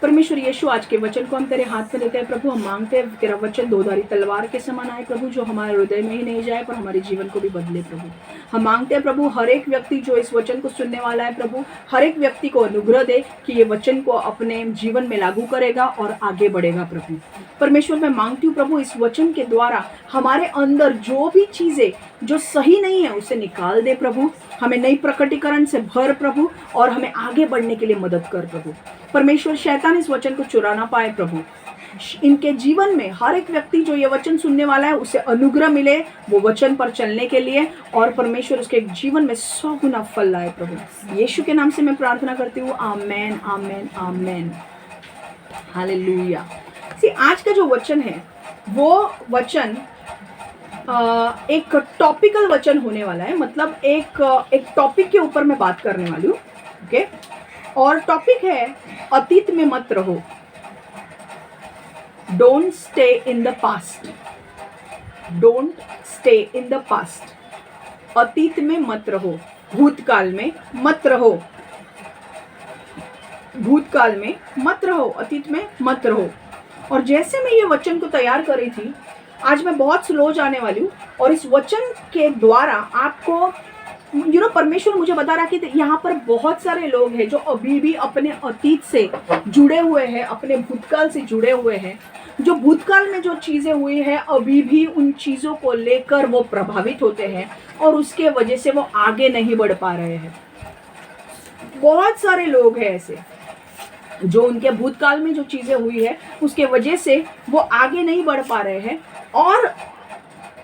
परमेश्वर यीशु, आज के वचन को हम तेरे हाथ में देते हैं प्रभु। हम मांगते हैं तेरा वचन दोधारी तलवार के समान आए प्रभु, जो हमारे हृदय में ही नहीं जाए पर हमारे जीवन को भी बदले प्रभु। हम मांगते हैं प्रभु, हर एक व्यक्ति जो इस वचन को सुनने वाला है प्रभु, हर एक व्यक्ति को अनुग्रह दे कि ये वचन को अपने जीवन में लागू करेगा और आगे बढ़ेगा प्रभु। परमेश्वर, मैं मांगती हूँ प्रभु, इस वचन के द्वारा हमारे अंदर जो भी चीजें जो सही नहीं है उसे निकाल दे प्रभु। हमें नई प्रकटीकरण से भर प्रभु, और हमें आगे बढ़ने के लिए मदद कर प्रभु। परमेश्वर, शैतान इस वचन को चुरा ना पाए प्रभु। इनके जीवन में हर एक व्यक्ति जो ये वचन सुनने वाला है उसे अनुग्रह मिले वो वचन पर चलने के लिए, और परमेश्वर उसके जीवन में 100 गुना फल लाए प्रभु। यीशु के नाम से मैं प्रार्थना करती हूँ, आमेन आमेन आमेन, हालेलुया। आज का जो वचन है वो वचन एक टॉपिकल वचन होने वाला है, मतलब एक टॉपिक के ऊपर मैं बात करने वाली हूँ, ओके। और टॉपिक है अतीत में मत रहो, don't stay in the past, don't stay in the past. अतीत में मत रहो, भूतकाल में मत रहो, भूतकाल में मत रहो, अतीत में मत रहो। और जैसे मैं ये वचन को तैयार कर रही थी, आज मैं बहुत स्लो जाने वाली हूँ, और इस वचन के द्वारा आपको परमेश्वर मुझे बता रहा कि यहाँ पर बहुत सारे लोग हैं जो अभी भी अपने अतीत से जुड़े हुए हैं, अपने भूतकाल से जुड़े हुए हैं, जो भूतकाल में जो चीज़ें हुई हैं अभी भी उन चीज़ों को लेकर वो प्रभावित होते हैं, और उसके वजह से वो आगे नहीं बढ़ पा रहे हैं। बहुत सारे लोग हैं ऐसे जो उनके भूतकाल में जो चीज़ें हुई है उसके वजह से वो आगे नहीं बढ़ पा रहे हैं, और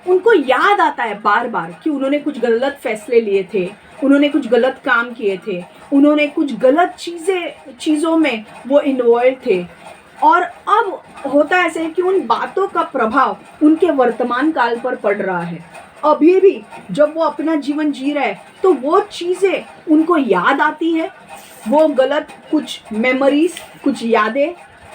उनको याद आता है बार बार कि उन्होंने कुछ गलत फैसले लिए थे, उन्होंने कुछ गलत काम किए थे, उन्होंने कुछ गलत चीज़ों में वो इन्वॉल्व थे। और अब होता ऐसे कि उन बातों का प्रभाव उनके वर्तमान काल पर पड़ रहा है। अभी भी जब वो अपना जीवन जी रहे हैं तो वो चीज़ें उनको याद आती है, वो गलत कुछ मेमोरीज, कुछ यादें,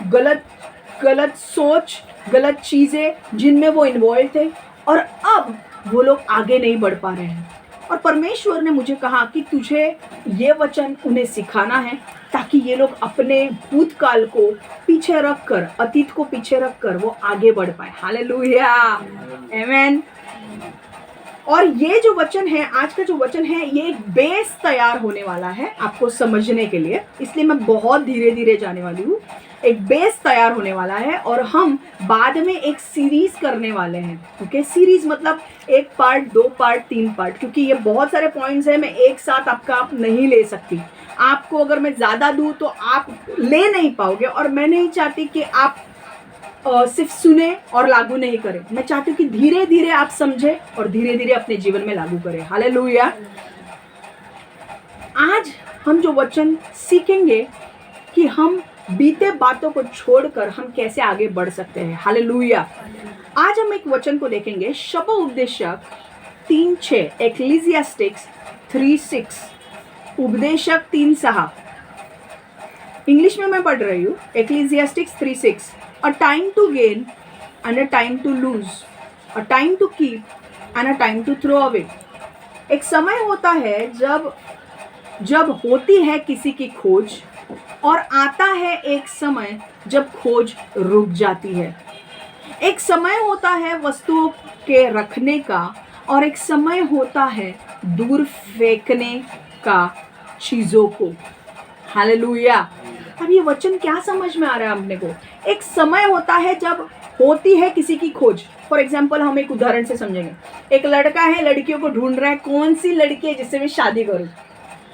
गलत सोच, गलत चीज़ें जिनमें वो इन्वॉल्व थे, और अब वो लोग आगे नहीं बढ़ पा रहे हैं। और परमेश्वर ने मुझे कहा कि तुझे ये वचन उन्हें सिखाना है ताकि ये लोग अपने भूतकाल को पीछे रखकर, अतीत को पीछे रखकर वो आगे बढ़ पाए। हालेलुया, आमेन। और ये जो वचन है, आज का जो वचन है, ये एक बेस तैयार होने वाला है आपको समझने के लिए, इसलिए मैं बहुत धीरे धीरे जाने वाली हूँ। एक बेस तैयार होने वाला है, और हम बाद में एक सीरीज करने वाले हैं, ओके। सीरीज मतलब 1 पार्ट, 2 पार्ट, 3 पार्ट, क्योंकि ये बहुत सारे पॉइंट्स हैं, मैं एक साथ आप नहीं ले सकती। आपको अगर मैं ज़्यादा दूँ तो आप ले नहीं पाओगे, और मैं नहीं चाहती कि आप सिर्फ सुने और लागू नहीं करें। मैं चाहती हूँ कि धीरे धीरे आप समझे और धीरे धीरे अपने जीवन में लागू करें। हालेलुया। आज हम जो वचन सीखेंगे कि हम बीते बातों को छोड़कर हम कैसे आगे बढ़ सकते हैं। हालेलुया। आज हम एक वचन को देखेंगे, शबो उपदेशक 3:6, एक्लीसियास्टिक्स 3:6, उपदेशक 3:6। इंग्लिश में मैं पढ़ रही हूँ, एक्लीसियास्टिक्स 3:6। A time to gain and a time to lose, a time to keep and a time to throw away। एक समय होता है जब होती है किसी की खोज, और आता है एक समय जब खोज रुक जाती है। एक समय होता है वस्तुओं के रखने का, और एक समय होता है दूर फेंकने का चीज़ों को। हालेलुया। अब ये वचन क्या समझ में आ रहा है अपने को? एक समय होता है जब होती है किसी की खोज। फॉर एग्जाम्पल हम एक उदाहरण से समझेंगे। एक लड़का है, लड़कियों को ढूंढ रहा है, कौन सी लड़की है जिससे मैं शादी करूं,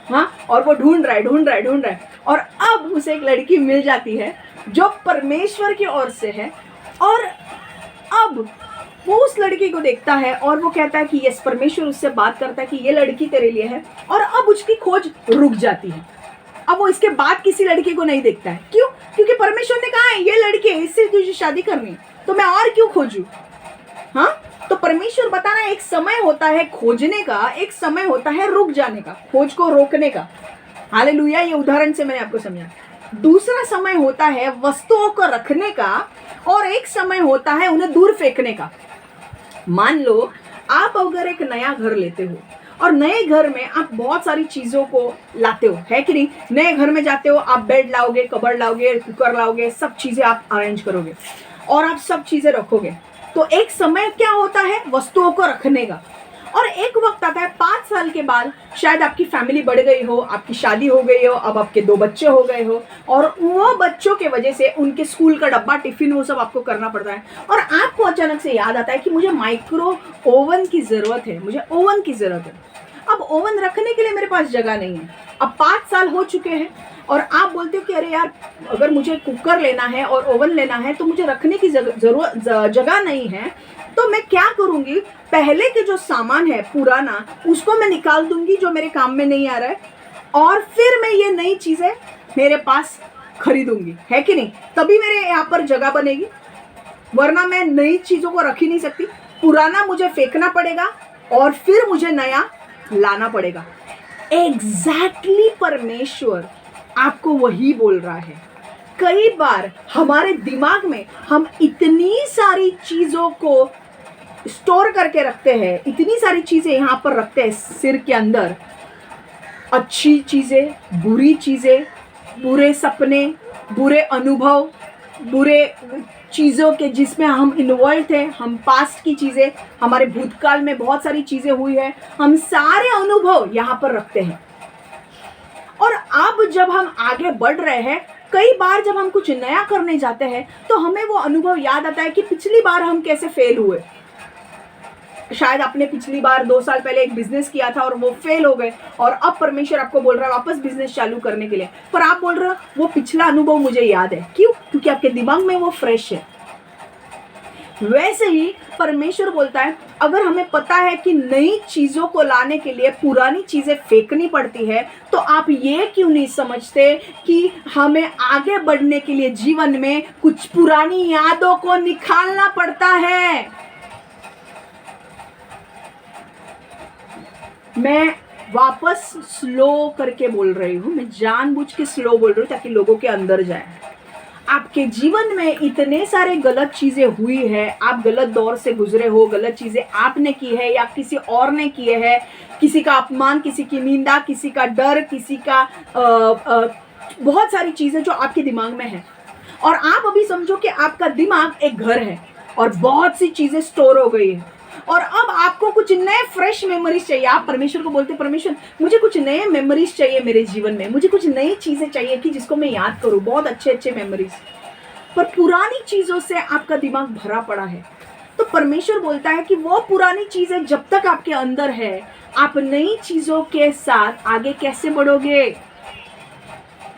हाँ, और वो ढूंढ रहा है, और अब उसे एक लड़की मिल जाती है जो परमेश्वर की ओर से है, और अब वो उस लड़की को देखता है और वो कहता है कि यस, परमेश्वर उससे बात करता है कि ये लड़की तेरे लिए है, और अब उसकी खोज रुक जाती है। अब वो इसके बाद किसी लड़की को नहीं देखता है। क्यों? क्योंकि परमेश्वर ने कहा है ये लड़की है, इससे तुझे शादी करनी, तो मैं और क्यों खोजूं? हाँ, तो परमेश्वर बता रहा है एक समय होता है खोजने का, एक समय होता है रुक जाने का, खोज को रोकने का। हालेलुया। ये उदाहरण से मैंने आपको समझा। दूसरा समय होता है वस्तुओं को रखने का, और एक समय होता है उन्हें दूर फेंकने का। मान लो आप अगर एक नया घर लेते हो और नए घर में आप बहुत सारी चीज़ों को लाते हो, है कि नहीं? नए घर में जाते हो, आप बेड लाओगे, कबर्ड लाओगे, कुकर लाओगे, सब चीज़ें आप अरेंज करोगे और आप सब चीज़ें रखोगे। तो एक समय क्या होता है वस्तुओं को रखने का, और एक वक्त आता है 5 साल के बाद, शायद आपकी फैमिली बढ़ गई हो, आपकी शादी हो गई हो, अब आपके 2 बच्चे हो गए हो, और वो बच्चों के वजह से उनके स्कूल का डब्बा, टिफिन, वो सब आपको करना पड़ता है, और आपको अचानक से याद आता है कि मुझे माइक्रो ओवन की ज़रूरत है, मुझे ओवन की ज़रूरत है। अब ओवन रखने के लिए मेरे पास जगह नहीं है। अब 5 साल हो चुके हैं और आप बोलते हो कि अरे यार, अगर मुझे कुकर लेना है और ओवन लेना है तो मुझे रखने की जगह नहीं है, तो मैं क्या करूँगी? पहले के जो सामान है पुराना, उसको मैं निकाल दूंगी जो मेरे काम में नहीं आ रहा है, और फिर मैं ये नई चीज़ें मेरे पास खरीदूंगी, है कि नहीं? तभी मेरे यहाँ पर जगह बनेगी, वरना मैं नई चीज़ों को रख ही नहीं सकती। पुराना मुझे फेंकना पड़ेगा और फिर मुझे नया लाना पड़ेगा। एग्जैक्टली परमेश्वर आपको वही बोल रहा है। कई बार हमारे दिमाग में हम इतनी सारी चीज़ों को स्टोर करके रखते हैं, इतनी सारी चीज़ें यहाँ पर रखते हैं सिर के अंदर, अच्छी चीज़ें, बुरी चीज़ें, बुरे सपने, बुरे अनुभव, बुरे चीज़ों के जिसमें हम इन्वॉल्व थे, हम पास्ट की चीज़ें, हमारे भूतकाल में बहुत सारी चीज़ें हुई है, हम सारे अनुभव यहाँ पर रखते हैं। और अब जब हम आगे बढ़ रहे हैं, कई बार जब हम कुछ नया करने जाते हैं तो हमें वो अनुभव याद आता है कि पिछली बार हम कैसे फेल हुए। शायद आपने पिछली बार 2 साल पहले एक बिजनेस किया था और वो फेल हो गए, और अब परमेश्वर आपको बोल रहा है वापस बिजनेस चालू करने के लिए, पर आप बोल रहे हो वो पिछला अनुभव मुझे याद है। क्यों? क्योंकि आपके दिमाग में वो फ्रेश है। वैसे ही परमेश्वर बोलता है, अगर हमें पता है कि नई चीज़ों को लाने के लिए पुरानी चीज़ें फेंकनी पड़ती है, तो आप ये क्यों नहीं समझते कि हमें आगे बढ़ने के लिए जीवन में कुछ पुरानी यादों को निकालना पड़ता है। मैं वापस स्लो करके बोल रही हूँ, मैं जानबूझ के स्लो बोल रही हूँ ताकि लोगों के अंदर जाए। आपके जीवन में इतने सारे गलत चीज़ें हुई है, आप गलत दौर से गुजरे हो, गलत चीज़ें आपने की है या किसी और ने किए है, किसी का अपमान, किसी की निंदा, किसी का डर, किसी का बहुत सारी चीज़ें जो आपके दिमाग में है। और आप अभी समझो कि आपका दिमाग एक घर है और बहुत सी चीज़ें स्टोर हो गई है, और अब आपको कुछ नए फ्रेश मेमोरीज चाहिए। आप परमेश्वर को बोलते, परमेश्वर मुझे कुछ नए मेमोरीज चाहिए मेरे जीवन में, मुझे कुछ नई चीज़ें चाहिए कि जिसको मैं याद करूं, बहुत अच्छे अच्छे मेमोरीज। पर पुरानी चीज़ों से आपका दिमाग भरा पड़ा है। तो परमेश्वर बोलता है कि वो पुरानी चीज़ें जब तक आपके अंदर है, आप नई चीज़ों के साथ आगे कैसे बढ़ोगे?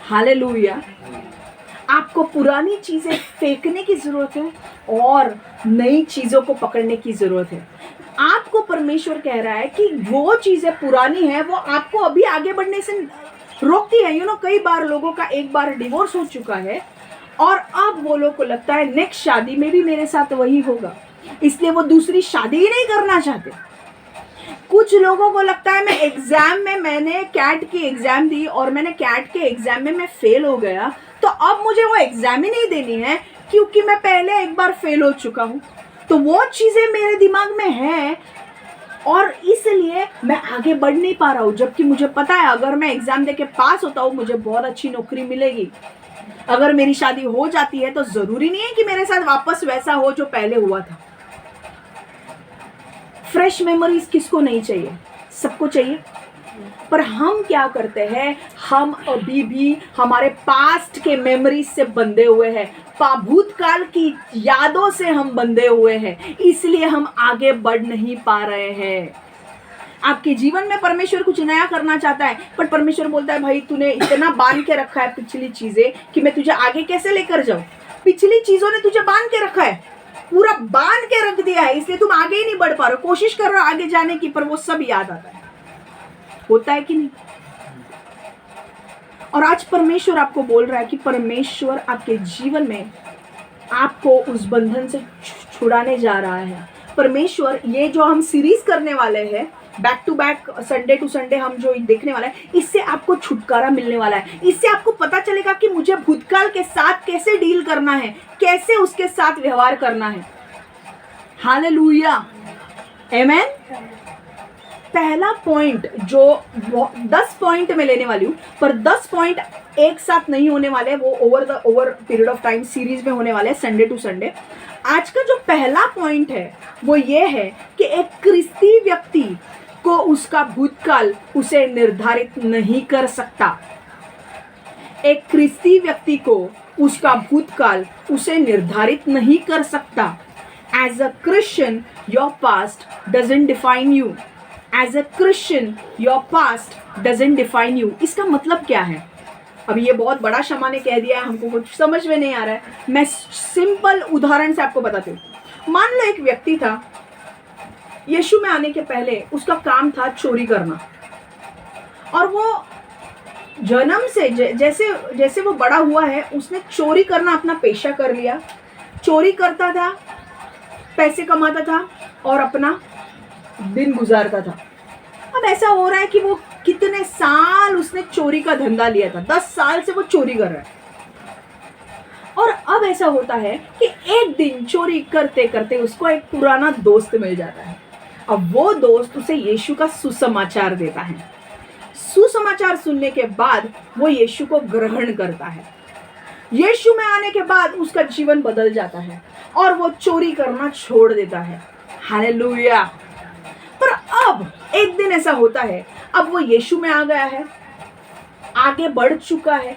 हालेलुया। आपको पुरानी चीज़ें फेंकने की ज़रूरत है और नई चीज़ों को पकड़ने की ज़रूरत है। आपको परमेश्वर कह रहा है कि वो चीज़ें पुरानी हैं, वो आपको अभी आगे बढ़ने से रोकती है। कई बार लोगों का एक बार डिवोर्स हो चुका है और अब वो लोग को लगता है नेक्स्ट शादी में भी मेरे साथ वही होगा, इसलिए वो दूसरी शादी ही नहीं करना चाहते। कुछ लोगों को लगता है मैं एग्ज़ाम में, मैंने कैट की एग्ज़ाम दी और मैंने कैट के एग्ज़ाम में मैं फेल हो गया, तो अब मुझे वो एग्ज़ाम ही नहीं देनी है क्योंकि मैं पहले एक बार फेल हो चुका हूँ। तो वो चीज़ें मेरे दिमाग में हैं और इसलिए मैं आगे बढ़ नहीं पा रहा हूँ, जबकि मुझे पता है अगर मैं एग्ज़ाम देके पास होता हूँ मुझे बहुत अच्छी नौकरी मिलेगी। अगर मेरी शादी हो जाती है तो ज़रूरी नहीं है कि मेरे साथ वापस वैसा हो जो पहले हुआ था। फ्रेश मेमोरीज किसको नहीं चाहिए? सबको चाहिए। पर हम क्या करते हैं, हम अभी भी हमारे पास्ट के मेमोरीज से बंधे हुए हैं, भूतकाल की यादों से हम बंधे हुए हैं, इसलिए हम आगे बढ़ नहीं पा रहे हैं। आपके जीवन में परमेश्वर कुछ नया करना चाहता है, पर परमेश्वर बोलता है भाई तूने इतना बांध के रखा है पिछली चीजें कि मैं तुझे आगे कैसे लेकर जाऊं। पिछली चीजों ने तुझे बांध के रखा है, पूरा बांध के रख दिया है, इसलिए तुम आगे ही नहीं बढ़ पा रहे हो। कोशिश कर रहे हो आगे जाने की, पर वो सब याद आता है। होता है कि नहीं? और आज परमेश्वर आपको बोल रहा है कि परमेश्वर आपके जीवन में आपको उस बंधन से छुड़ाने जा रहा है। परमेश्वर, ये जो हम सीरीज करने वाले हैं, back to back, Sunday to Sunday हम जो देखने वाला है, इससे आपको छुटकारा मिलने वाला है। इससे आपको पता चलेगा कि मुझे भूतकाल के साथ कैसे डील करना है, कैसे उसके साथ व्यवहार करना है। हालेलुया, आमेन। पहला पॉइंट जो 10 पॉइंट में लेने वाली हूँ, पर 10 पॉइंट एक साथ नहीं होने वाले, वो over period of time series में होने वाले हैं, संडे टू संडे। आज का जो पहला पॉइंट है वो ये है कि एक क्रिस्ती व्यक्ति को उसका भूतकाल उसे निर्धारित नहीं कर सकता। एक क्रिस्ती व्यक्ति को उसका भूतकाल उसे निर्धारित नहीं कर सकता। As a Christian your past doesn't define you. As a Christian your past doesn't define you. इसका मतलब क्या है? अभी ये बहुत बड़ा शमा ने कह दिया है, हमको कुछ समझ में नहीं आ रहा है। मैं सिंपल उदाहरण से आपको बताती हूँ। मान लो एक व्यक्ति था, यीशु में आने के पहले उसका काम था चोरी करना, और वो जन्म से जैसे जैसे वो बड़ा हुआ है उसने चोरी करना अपना पेशा कर लिया। चोरी करता था, पैसे कमाता था और अपना दिन गुजारता था। अब ऐसा हो रहा है कि वो कितने साल उसने चोरी का धंधा लिया था, 10 साल से वो चोरी कर रहा है। और अब ऐसा होता है कि एक दिन चोरी करते करते उसको एक पुराना दोस्त मिल जाता है। अब वो दोस्त उसे यीशु का सुसमाचार देता है। सुसमाचार सुनने के बाद वो यीशु को ग्रहण करता है। यीशु में आने के बाद उसका जीवन बदल जाता है और वो चोरी करना छोड़ देता है। हालेलुया। पर अब एक दिन ऐसा होता है, अब वो यीशु में आ गया है, आगे बढ़ चुका है,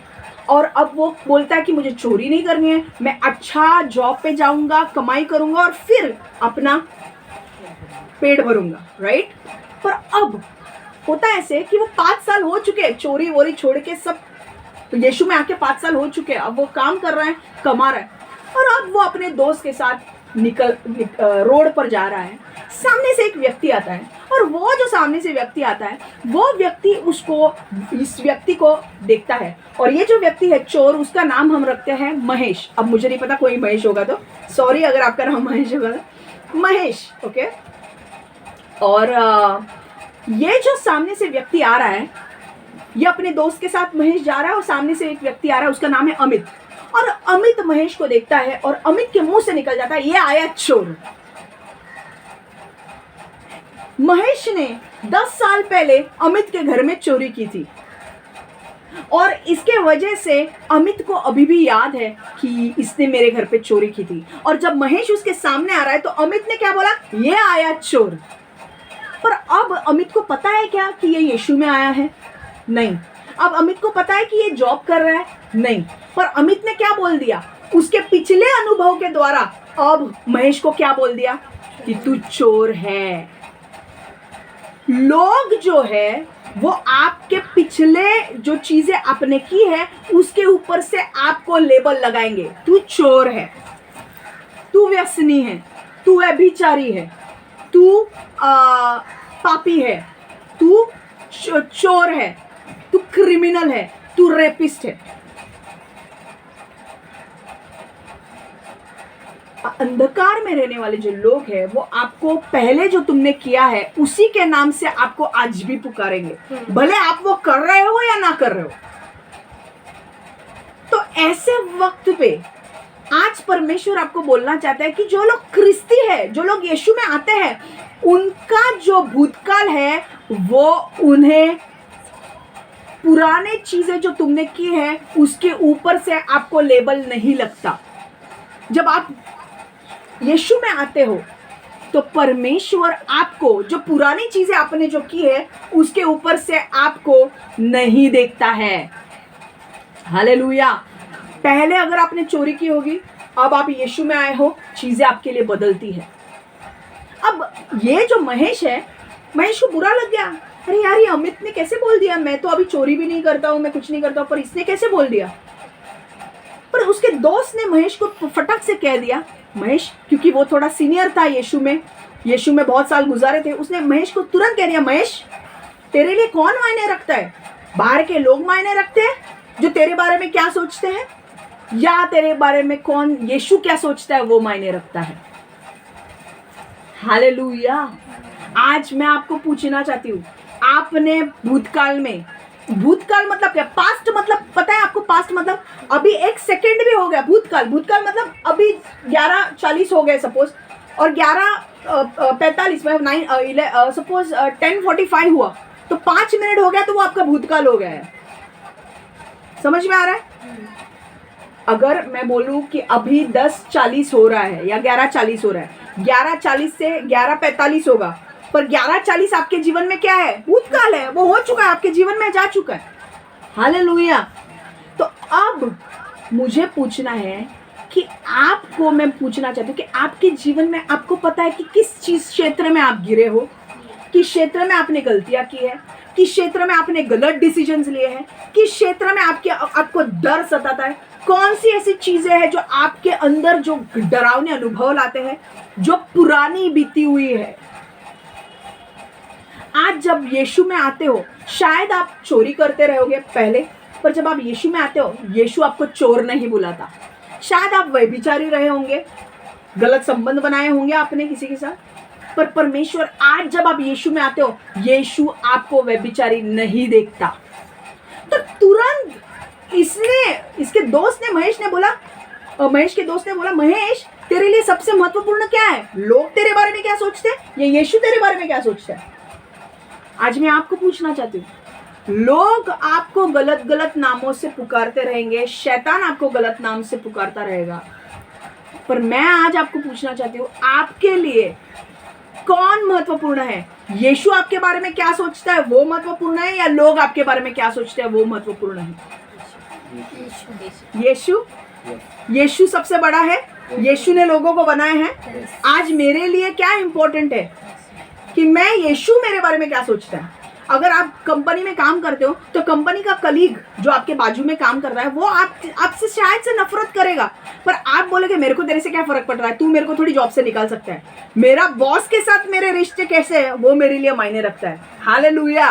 और अब वो बोलता है कि मुझे चोरी नहीं करनी है, मैं अच्छा जॉब पे जाऊंगा, कमाई करूंगा और फिर अपना पेट भरूंगा, राइट। पर अब होता है ऐसे कि वो 5 साल हो चुके, चोरी वोरी छोड़ के सब यीशु में आके 5 साल हो चुके। अब वो काम कर रहा है, कमा रहा है, और अब वो अपने दोस्त के साथ रोड पर जा रहा है। सामने से एक व्यक्ति आता है, और वो जो सामने से व्यक्ति आता है वो व्यक्ति इस व्यक्ति को देखता है, और ये जो व्यक्ति है चोर, उसका नाम हम रखते हैं महेश। अब मुझे नहीं पता कोई महेश होगा तो सॉरी अगर आपका नाम महेश होगा, महेश, ओके। और ये जो सामने से व्यक्ति आ रहा है, ये अपने दोस्त के साथ महेश जा रहा है, और सामने से एक व्यक्ति आ रहा है, उसका नाम है अमित। और अमित महेश को देखता है और अमित के मुंह से निकल जाता है, ये आया चोर। महेश ने 10 साल पहले अमित के घर में चोरी की थी, और इसके वजह से अमित को अभी भी याद है कि इसने मेरे घर पे चोरी की थी। और जब महेश उसके सामने आ रहा है तो अमित ने क्या बोला? ये आया चोर। पर अब अमित को पता है क्या कि ये यीशु में आया है? नहीं। अब अमित को पता है कि ये जॉब कर रहा है? नहीं। पर अमित ने क्या बोल दिया? उसके पिछले अनुभव के द्वारा अब महेश को क्या बोल दिया? कि तू चोर है। लोग जो है वो आपके पिछले जो चीजें आपने की है उसके ऊपर से आपको लेबल लगाएंगे। तू चोर है, तू व्यसनी है, तू व्यभिचारी है, तू पापी है, तू चोर है, तू क्रिमिनल है, तू रेपिस्ट है। अंधकार में रहने वाले जो लोग हैं वो आपको पहले जो तुमने किया है उसी के नाम से आपको आज भी पुकारेंगे, भले आप वो कर रहे हो या ना कर रहे हो। तो ऐसे वक्त पे आज परमेश्वर आपको बोलना चाहता है कि जो लोग क्रिस्ती है, जो लोग यीशु में आते हैं, उनका जो भूतकाल है वो उन्हें पुराने चीजें जो तुमने की है उसके ऊपर से आपको लेबल नहीं लगता। जब आप यीशु में आते हो तो परमेश्वर आपको जो पुरानी चीजें आपने जो की है उसके ऊपर से आपको नहीं देखता है। हालेलुया। पहले अगर आपने चोरी की होगी, अब आप यीशु में आए हो, चीजें आपके लिए बदलती है। अब ये जो महेश है, महेश को बुरा लग गया, अरे यार ये अमित ने कैसे बोल दिया, मैं तो अभी चोरी भी नहीं करता हूं, मैं कुछ नहीं करता हूं, पर इसने कैसे बोल दिया। पर उसके दोस्त ने महेश को फटक से कह दिया, महेश, क्योंकि वो थोड़ा सीनियर था यीशु में बहुत साल गुजारे थे, उसने महेश को तुरंत कह दिया, महेश तेरे लिए कौन मायने रखता है? बाहर के लोग मायने रखते हैं जो तेरे बारे में क्या सोचते हैं, या तेरे बारे में कौन यीशु क्या सोचता है वो मायने रखता है। हालेलुया। आज मैं आपको पूछना चाहती हूँ, आपने भूतकाल मतलब क्या? पास्ट मतलब पता है आपको? पास्ट मतलब अभी 1 सेकेंड भी हो गया, भूतकाल मतलब अभी 11:40 हो गए सपोज, और 11 45 में सपोज 10:45 हुआ तो 5 मिनट हो गया तो वो आपका भूतकाल हो गया है। समझ में आ रहा है? अगर मैं बोलूं कि अभी 10:40 हो रहा है या 11:40 हो रहा है, 11:40 से 11:45 होगा, पर 11:40 आपके जीवन में क्या है? भूतकाल है, वो हो चुका है, आपके जीवन में जा चुका है। हालेलुया। तो अब मुझे पूछना है कि आपको, मैं पूछना चाहती हूँ कि आपके जीवन में आपको पता है कि किस चीज क्षेत्र में आप गिरे हो, किस क्षेत्र में आपने गलतियां की है, किस क्षेत्र में आपने गलत डिसीजंस लिए हैं, किस क्षेत्र में आपको डर सताता है, कौन सी ऐसी चीजें हैं जो आपके अंदर जो डरावने अनुभव लाते हैं, जो पुरानी बीती हुई है। आज जब यीशु में आते हो, शायद आप चोरी करते रहोगे पहले, पर जब आप यीशु में आते हो, यीशु आपको चोर नहीं बुलाता। शायद आप व्यभिचारी रहे होंगे, गलत संबंध बनाए होंगे आपने किसी के साथ, पर परमेश्वर आज जब आप यीशु में आते हो, यीशु आपको व्यभिचारी नहीं देखता। तो तुरंत इसके दोस्त ने, महेश के दोस्त ने बोला, महेश तेरे लिए सबसे महत्वपूर्ण क्या है? लोग तेरे बारे में क्या सोचते हैं या यीशु तेरे बारे में क्या सोचते हैं? आज मैं आपको पूछना चाहती हूँ, लोग आपको गलत गलत नामों से पुकारते रहेंगे, शैतान आपको गलत नाम से पुकारता रहेगा, पर मैं आज आपको पूछना चाहती हूँ, आपके लिए कौन महत्वपूर्ण है? यीशु आपके बारे में क्या सोचता है वो महत्वपूर्ण है, या लोग आपके बारे में क्या सोचते हैं वो महत्वपूर्ण है? यीशु सबसे बड़ा है। यीशु ने लोगों को बनाए हैं। आज मेरे लिए क्या इंपॉर्टेंट है कि मैं, यीशु मेरे बारे में क्या सोचता है। अगर आप कंपनी में काम करते हो तो कंपनी का कलीग जो आपके बाजू में काम कर रहा है वो आपसे शायद से नफरत करेगा, पर आप बोलोगे मेरे को तेरे से क्या फर्क पड़ रहा है, तू मेरे को थोड़ी जॉब से निकाल सकता है। मेरा बॉस के साथ मेरे रिश्ते कैसे है वो मेरे लिए मायने रखता है। हालेलुया।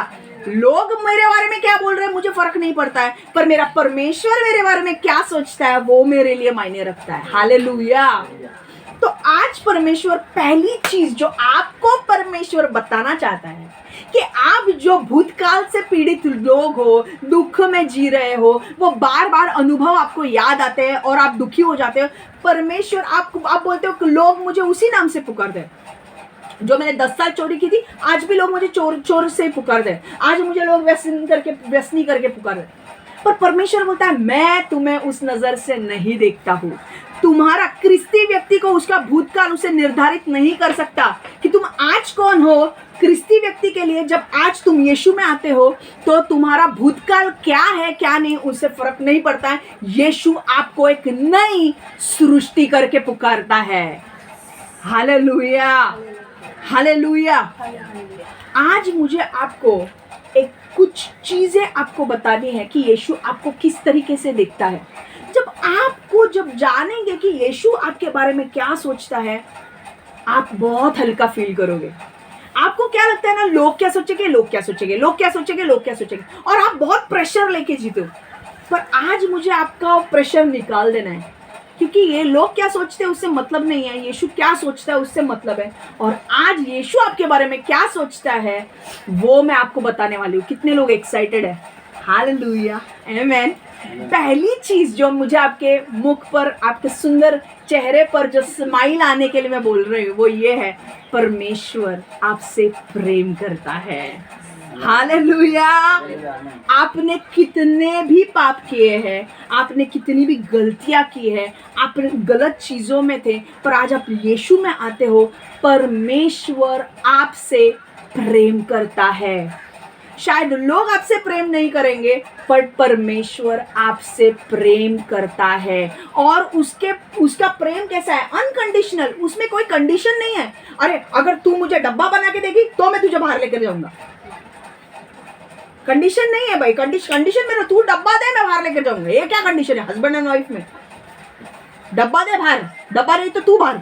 लोग मेरे बारे में क्या बोल रहे हैं मुझे फर्क नहीं पड़ता है, पर मेरा परमेश्वर मेरे बारे में क्या सोचता है वो मेरे लिए मायने रखता है। हालेलुया। तो आज परमेश्वर, पहली चीज जो आपको परमेश्वर बताना चाहता है कि आप जो भूतकाल से पीड़ित लोग हो, दुख में जी रहे हो, वो बार बार अनुभव आपको याद आते हैं और आप दुखी हो जाते हो। परमेश्वर आप बोलते हो कि लोग मुझे उसी नाम से पुकारते हैं। जो मैंने 10 साल चोरी की थी, आज भी लोग मुझे चोर से पुकारते हैं। आज मुझे लोग व्यसनी करके पुकारते हैं, पर परमेश्वर बोलता है मैं तुम्हें उस नजर से नहीं देखता हूँ। तुम्हारा क्रिस्ती व्यक्ति को उसका भूतकाल उसे निर्धारित नहीं कर सकता कि तुम आज कौन हो। क्रिस्ती व्यक्ति के लिए जब आज तुम यीशु में आते हो तो तुम्हारा भूतकाल क्या है क्या नहीं उससे फर्क नहीं पड़ता है। यीशु आपको एक नई सृष्टि करके पुकारता है। Hallelujah, hallelujah. आज मुझे आपको कुछ चीजें आपको बतानी है कि यीशु आपको किस तरीके से देखता है। जब जानेंगे कि यीशु आपके बारे में क्या सोचता है, आप बहुत हल्का फील करोगे। आपको क्या लगता है ना, लोग क्या सोचेंगे, लोग क्या सोचेंगे, लोग क्या सोचेंगे, लोग क्या सोचेंगे, और आप बहुत प्रेशर लेके जीते हो। पर आज मुझे आपका प्रेशर निकाल देना है, क्योंकि ये लोग क्या सोचते हैं उससे मतलब नहीं है, यीशु क्या सोचता है उससे मतलब है। और आज यीशु आपके बारे में क्या सोचता है वो मैं आपको बताने वाली हूँ। कितने लोग एक्साइटेड है? हालेलुया, आमेन। पहली चीज जो मुझे आपके मुख पर, आपके सुंदर चेहरे पर जो स्माइल आने के लिए मैं बोल रही हूँ वो ये है, परमेश्वर आपसे प्रेम करता है। हालेलुया। आपने कितने भी पाप किए हैं, आपने कितनी भी गलतियां की है, आप गलत चीजों में थे, पर आज आप यीशु में आते हो, परमेश्वर आपसे प्रेम करता है। शायद लोग आपसे प्रेम नहीं करेंगे, पर परमेश्वर आपसे प्रेम करता है। और उसका प्रेम कैसा है? अनकंडीशनल। उसमें कोई कंडीशन नहीं है। अरे अगर तू मुझे डब्बा बना के देगी तो मैं तुझे बाहर लेकर जाऊंगा। कंडीशन नहीं है भाई। कंडीशन में तू डब्बा दे मैं बाहर लेकर जाऊंगा, ये क्या कंडीशन है? हस्बैंड एंड वाइफ में डब्बा दे बाहर, डब्बा नहीं तो तू बाहर।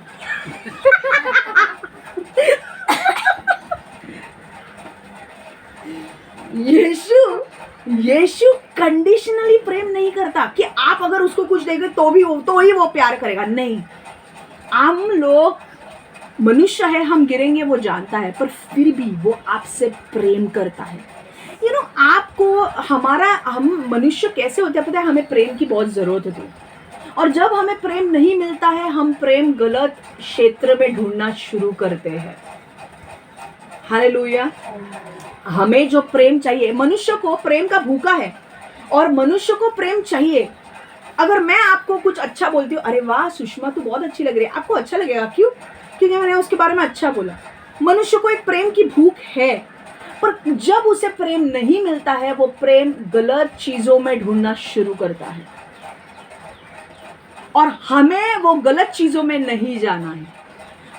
यीशु कंडीशनली प्रेम नहीं करता कि आप अगर उसको कुछ देंगे तो ही वो प्यार करेगा। नहीं, हम लोग मनुष्य है, हम गिरेंगे वो जानता है, पर फिर भी वो आपसे प्रेम करता है। आपको हम मनुष्य कैसे होते हैं पता है? हमें प्रेम की बहुत जरूरत होती है। और जब हमें प्रेम नहीं मिलता है, हम प्रेम गलत क्षेत्र में ढूंढना शुरू करते हैं। हालेलुया। हमें जो प्रेम चाहिए, मनुष्य को प्रेम का भूखा है और मनुष्य को प्रेम चाहिए। अगर मैं आपको कुछ अच्छा बोलती हूँ, अरे वाह सुषमा तू बहुत अच्छी लग रही है, आपको अच्छा लगेगा। क्यों? क्योंकि मैंने उसके बारे में अच्छा बोला। मनुष्य को एक प्रेम की भूख है, पर जब उसे प्रेम नहीं मिलता है, वो प्रेम गलत चीजों में ढूंढना शुरू करता है। और हमें वो गलत चीजों में नहीं जाना है।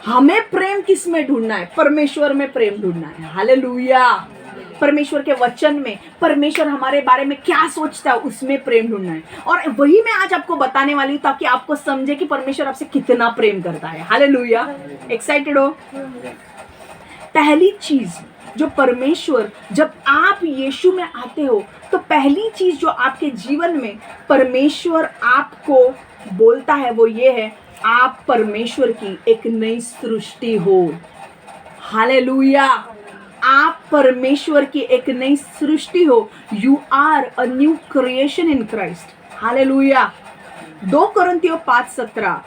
हमें प्रेम किस में ढूंढना है? परमेश्वर में प्रेम ढूंढना है। हालेलुया। परमेश्वर के वचन में, परमेश्वर हमारे बारे में क्या सोचता है, उसमें प्रेम ढूंढना है। और वही मैं आज आपको बताने वाली हूँ, ताकि आपको समझे कि परमेश्वर आपसे कितना प्रेम करता है। हालेलुया। एक्साइटेड हो? पहली चीज जो परमेश्वर, जब आप यीशु में आते हो, तो पहली चीज जो आपके जीवन में परमेश्वर आपको बोलता है, वो ये है, आप परमेश्वर की एक नई सृष्टि हो। हालेलुया। आप परमेश्वर की एक नई सृष्टि हो। You are a new creation in Christ. Hallelujah. 2 कोरिन्थियों 5:17।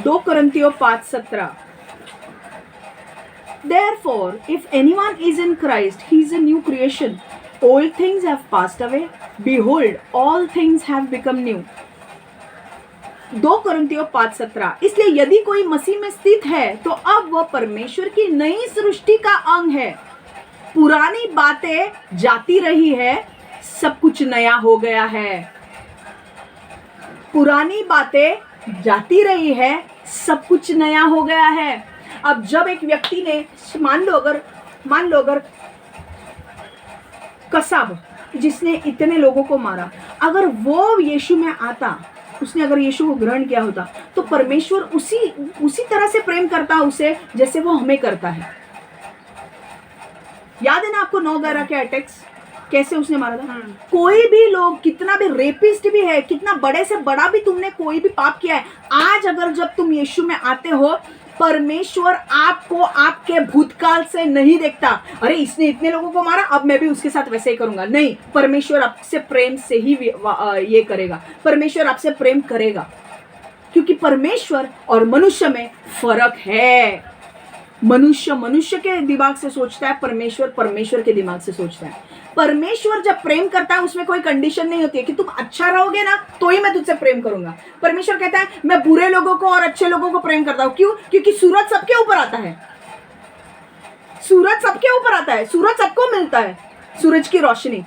2 कोरिन्थियों 5:17। Therefore, if anyone is in Christ, he is a new creation. Old things have passed away. Behold, all things have become new. 2 कोरिन्थियों 5:17। इसलिए यदि कोई मसीह में स्थित है, तो अब वह परमेश्वर की नई सृष्टि का अंग है। पुरानी बातें जाती रही है, सब कुछ नया हो गया है। पुरानी बातें जाती रही है, सब कुछ नया हो गया है। अब जब एक व्यक्ति ने, मान लो अगर कसाब जिसने इतने लोगों को मारा, अगर वो यीशु में आता, उसने अगर यीशु को ग्रहण किया होता, तो परमेश्वर उसी तरह से प्रेम करता उसे जैसे वो हमें करता है। याद है ना आपको 9/11 के अटैक्स कैसे उसने मारा था? कोई भी लोग, कितना भी रेपिस्ट भी है, कितना बड़े से बड़ा भी तुमने कोई भी पाप किया है, आज अगर जब तुम यीशु में आते हो, परमेश्वर आपको आपके भूतकाल से नहीं देखता, अरे इसने इतने लोगों को मारा, अब मैं भी उसके साथ वैसे ही करूंगा। नहीं, परमेश्वर आपसे प्रेम से ही ये करेगा। परमेश्वर आपसे प्रेम करेगा, क्योंकि परमेश्वर और मनुष्य में फर्क है। मनुष्य के दिमाग से सोचता है, परमेश्वर के दिमाग से सोचता है। परमेश्वर जब प्रेम करता है, उसमें कोई कंडीशन नहीं होती है कि तुम अच्छा रहोगे ना तो ही मैं तुझसे प्रेम करूंगा। परमेश्वर कहता है, मैं बुरे लोगों को और अच्छे लोगों को प्रेम करता हूं। क्यों? क्योंकि सूरज सबके ऊपर आता है। सूरज सबके ऊपर आता है, सूरज सबको मिलता है, सूरज की रोशनी।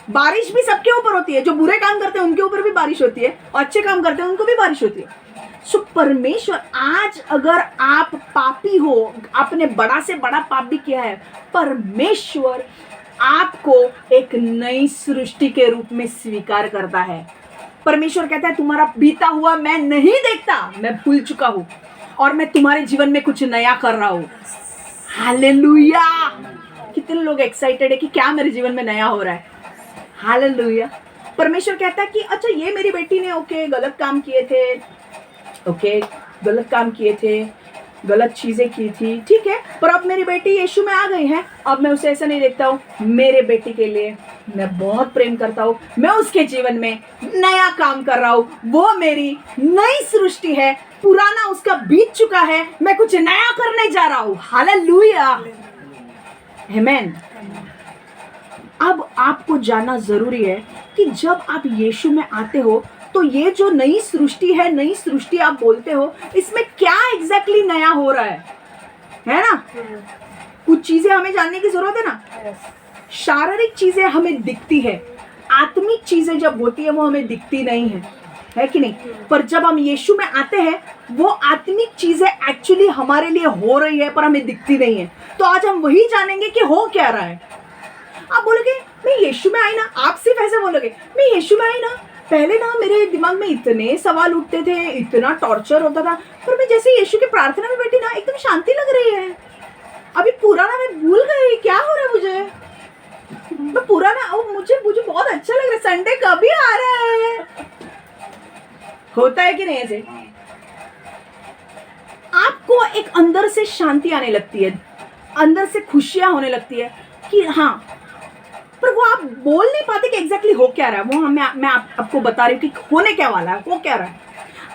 बारिश भी सबके ऊपर होती है। जो बुरे काम करते हैं उनके ऊपर भी बारिश होती है, और अच्छे काम करते हैं उनको भी बारिश होती है। सो परमेश्वर, आज अगर आप पापी हो, आपने बड़ा से बड़ा पाप भी किया है, परमेश्वर आपको एक नई सृष्टि के रूप में स्वीकार करता है। परमेश्वर कहता है, तुम्हारा बीता हुआ मैं नहीं देखता, मैं भूल चुका हूं और मैं तुम्हारे जीवन में कुछ नया कर रहा हूं। हालेलुया। कितने लोग एक्साइटेड है कि क्या मेरे जीवन में नया हो रहा है? हालेलुया। परमेश्वर कहता है कि अच्छा, ये मेरी बेटी ने गलत काम किए थे, गलत चीजें की थी, ठीक है, पर अब मेरी बेटी यीशु में आ गई है। अब मैं उसे ऐसा नहीं देखता हूँ। मेरे बेटी के लिए मैं बहुत प्रेम करता हूँ, मैं उसके जीवन में नया काम कर रहा हूँ। वो मेरी नई सृष्टि है, पुराना उसका बीत चुका है, मैं कुछ नया करने जा रहा हूँ। हालेलुया। आमीन। अब आपको जानना जरूरी है कि जब आप यीशु में आते हो, तो ये जो नई सृष्टि है, नई सृष्टि आप बोलते हो, इसमें क्या एग्जैक्टली नया हो रहा है ना? कुछ चीजें हमें जानने की जरूरत है ना। शारीरिक चीजें हमें दिखती है, आत्मिक चीजें जब होती है वो हमें दिखती नहीं है कि नहीं? पर जब हम यीशु में आते हैं, वो आत्मिक चीजें एक्चुअली हमारे लिए हो रही है, पर हमें दिखती नहीं है। तो आज हम वही जानेंगे कि हो क्या रहा है। आप बोलोगे मैं यीशु में आई ना, आप सिर्फ ऐसे बोलोगे मैं यीशु में आई ना, पहले ना मेरे दिमाग में इतने सवाल उठते थे, इतना टॉर्चर होता था, पर मैं जैसे यीशु की प्रार्थना में बैठी ना, एकदम शांति लग रही है। अभी पुराना मैं भूल गई, क्या हो रहा है मुझे, मैं पुराना, मुझे बहुत अच्छा लग रहा है, संडे कभी आ रहा है। होता है कि नहीं ऐसे? आपको एक अंदर से शांति आने लगती है, अंदर से खुशियां होने लगती है कि हाँ, पर वो आप बोल नहीं पाते कि एग्जैक्टली हो क्या रहा है। वो मैं आपको बता रही हूँ कि होने क्या वाला है, हो क्या रहा है।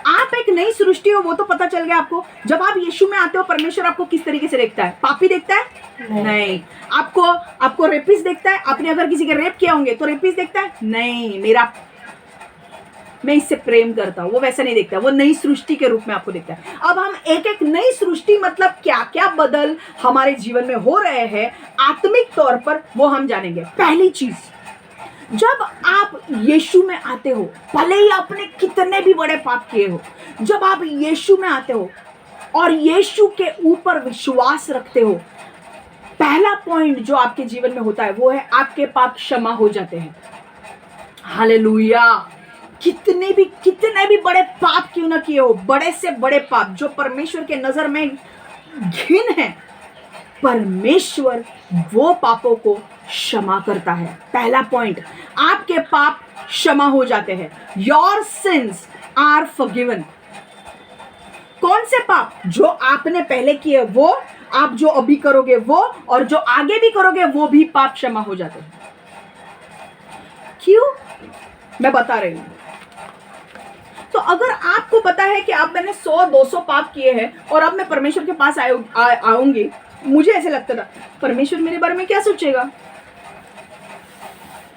आप एक नई सृष्टि हो, वो तो पता चल गया आपको। जब आप यीशु में आते हो, परमेश्वर आपको किस तरीके से देखता है? पापी देखता है? नहीं। आपको रेपिस्ट देखता है? आपने अगर किसी के रेप किया होंगे तो रेपिस्ट देखता है? नहीं। मैं इससे प्रेम करता हूँ, वो वैसा नहीं देखता। वो नई सृष्टि के रूप में आपको देखता है। अब हम एक नई सृष्टि मतलब क्या क्या बदल हमारे जीवन में हो रहे हैं आत्मिक तौर पर, वो हम जानेंगे। पहली चीज, जब आप यीशु में आते हो, भले ही आपने कितने भी बड़े पाप किए हो, जब आप यीशु में आते हो और यीशु के ऊपर विश्वास रखते हो, पहला पॉइंट जो आपके जीवन में होता है वो है आपके पाप क्षमा हो जाते हैं। हालेलुया। कितने भी बड़े पाप क्यों ना किए हो, बड़े से बड़े पाप जो परमेश्वर के नजर में घिन है, परमेश्वर वो पापों को क्षमा करता है। पहला पॉइंट, आपके पाप क्षमा हो जाते हैं। Your sins are forgiven. कौन से पाप? जो आपने पहले किए वो, आप जो अभी करोगे वो, और जो आगे भी करोगे वो भी पाप क्षमा हो जाते हैं। क्यों? मैं बता रही हूं। तो अगर आपको पता है कि आप मैंने 100-200 पाप किए हैं और अब मैं परमेश्वर के पास आऊंगी, मुझे ऐसे लगता था परमेश्वर मेरे बारे में क्या सोचेगा।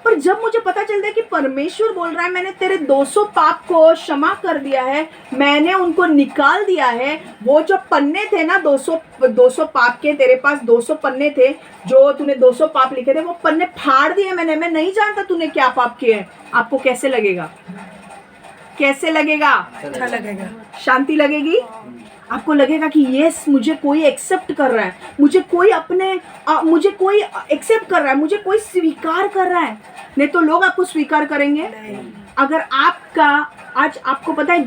पर जब मुझे पता चलता है कि परमेश्वर बोल रहा है मैंने तेरे 200 पाप को क्षमा कर दिया है, मैंने उनको निकाल दिया है। वो जो पन्ने थे ना 200 पाप के, तेरे पास 200 पन्ने थे जो तूने 200 पाप लिखे थे, वो पन्ने फाड़ दिए मैंने। मैं नहीं जानता तूने क्या पाप किए हैं। आपको कैसे लगेगा? कैसे लगेगा? अच्छा लगेगा, शांति लगेगी। आपको लगेगा कि यस, मुझे कोई एक्सेप्ट कर रहा है, मुझे कोई एक्सेप्ट कर रहा है, मुझे कोई स्वीकार कर रहा है। नहीं तो लोग आपको स्वीकार करेंगे? अगर आज आपको पता है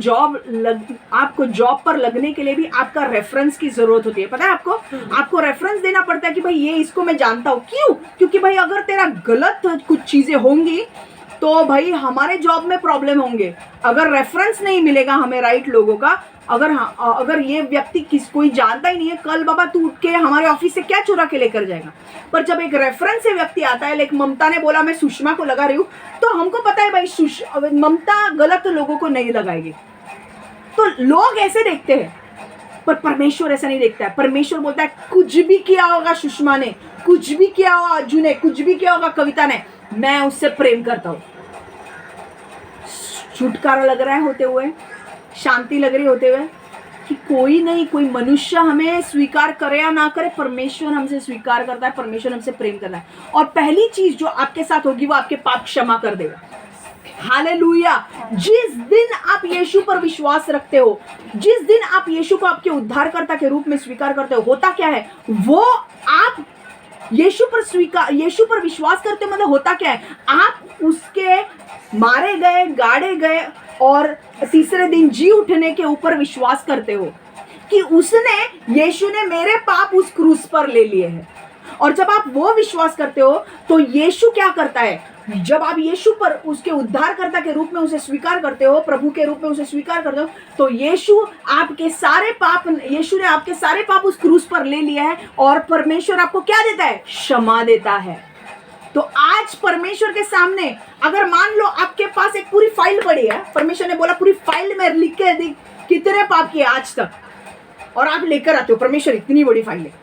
आपको जॉब पर लगने के लिए भी आपका रेफरेंस की जरूरत होती है। पता है आपको रेफरेंस देना पड़ता है कि भाई ये इसको मैं जानता हूँ। क्यों? क्योंकि भाई अगर तेरा गलत कुछ चीजें होंगी तो भाई हमारे जॉब में प्रॉब्लम होंगे। अगर रेफरेंस नहीं मिलेगा हमें राइट लोगों का, अगर ये व्यक्ति कोई जानता ही नहीं है, कल बाबा तू उठ के हमारे ऑफिस से क्या चुरा के लेकर जाएगा। पर जब एक रेफरेंस से व्यक्ति आता है, लाइक ममता ने बोला मैं सुषमा को लगा रही हूँ, तो हमको पता है भाई ममता गलत लोगों को नहीं लगाएगी। तो लोग ऐसे देखते हैं, पर परमेश्वर ऐसा नहीं देखता है। परमेश्वर बोलता है कुछ भी किया होगा सुषमा ने, कुछ भी किया होगा अर्जुन ने, कुछ भी किया होगा कविता ने, मैं उससे प्रेम करता हूँ। छुटकारा लग रहा है होते हुए, शांति लग रही होते हुए कि कोई मनुष्य हमें स्वीकार करे या ना करे, परमेश्वर हमसे स्वीकार करता है, परमेश्वर हमसे प्रेम करता है। और पहली चीज जो आपके साथ होगी वो आपके पाप क्षमा कर देगा। हालेलुया। जिस दिन आप यीशु पर विश्वास रखते हो, जिस दिन आप यीशु को आपके उद्धारकर्ता के रूप में स्वीकार करते हो, होता क्या है? वो आप यीशु पर विश्वास करते हो, मतलब होता क्या है? आप उसके मारे गए, गाड़े गए और तीसरे दिन जी उठने के ऊपर विश्वास करते हो कि यीशु ने मेरे पाप उस क्रूस पर ले लिए हैं। और जब आप वो विश्वास करते हो तो यीशु क्या करता है? जब आप यीशु पर उसके उद्धारकर्ता के रूप में उसे स्वीकार करते हो, प्रभु के रूप में उसे स्वीकार करते हो, तो यीशु ने आपके सारे पाप उस क्रूस पर ले लिया है। और परमेश्वर आपको क्या देता है? क्षमा देता है। तो आज परमेश्वर के सामने अगर मान लो आपके पास एक पूरी फाइल पड़ी है, परमेश्वर ने बोला पूरी फाइल में लिख के दी कितने पाप किए आज तक, और आप लेकर आते हो, परमेश्वर इतनी बड़ी फाइल है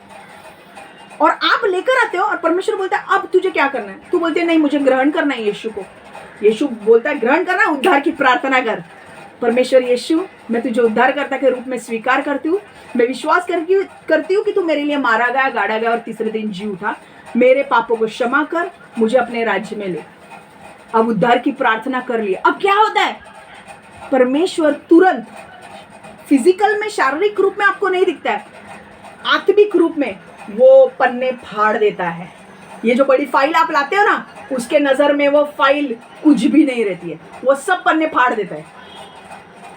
और आप लेकर आते हो, और परमेश्वर बोलता है अब तुझे क्या करना है? तू बोलते है नहीं मुझे ग्रहण करना है यीशु को। यीशु बोलता है ग्रहण करना, उद्धार की प्रार्थना कर। परमेश्वर यीशु, मैं तुझे उद्धारकर्ता के रूप में स्वीकार करती हूँ, मैं विश्वास करती हूँ कि तू मेरे लिए मारा गया, गाड़ा गया और तीसरे दिन जी उठा। मेरे पापों को क्षमा कर, मुझे अपने राज्य में ले। अब उद्धार की प्रार्थना कर लिया। अब क्या होता है? परमेश्वर तुरंत फिजिकल में, शारीरिक रूप में आपको नहीं दिखता है, आत्मिक रूप में वो पन्ने फाड़ देता है। ये जो बड़ी फाइल आप लाते हो ना, उसके नजर में वो फाइल कुछ भी नहीं रहती है, वो सब पन्ने फाड़ देता है।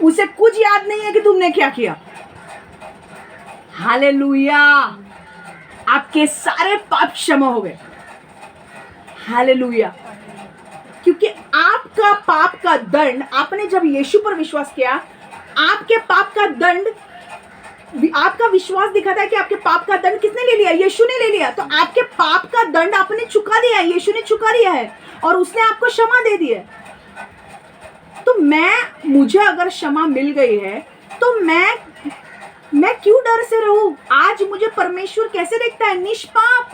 उसे कुछ याद नहीं है कि तुमने क्या किया। हालेलुया। आपके सारे पाप क्षमा हो गए। हालेलुया। क्योंकि आपका पाप का दंड, आपने जब यीशु पर विश्वास किया, आपके पाप का दंड आपका विश्वास दिखाता है कि आपके पाप का दंड किसने ले लिया? यीशु ने ले लिया। तो आपके पाप का दंड आपने चुका दिया है, यीशु ने चुका दिया है और उसने आपको क्षमा दे दी है। तो मुझे अगर क्षमा मिल गई है तो मैं क्यों डर से रहूं? आज मुझे परमेश्वर कैसे देखता है? निष्पाप।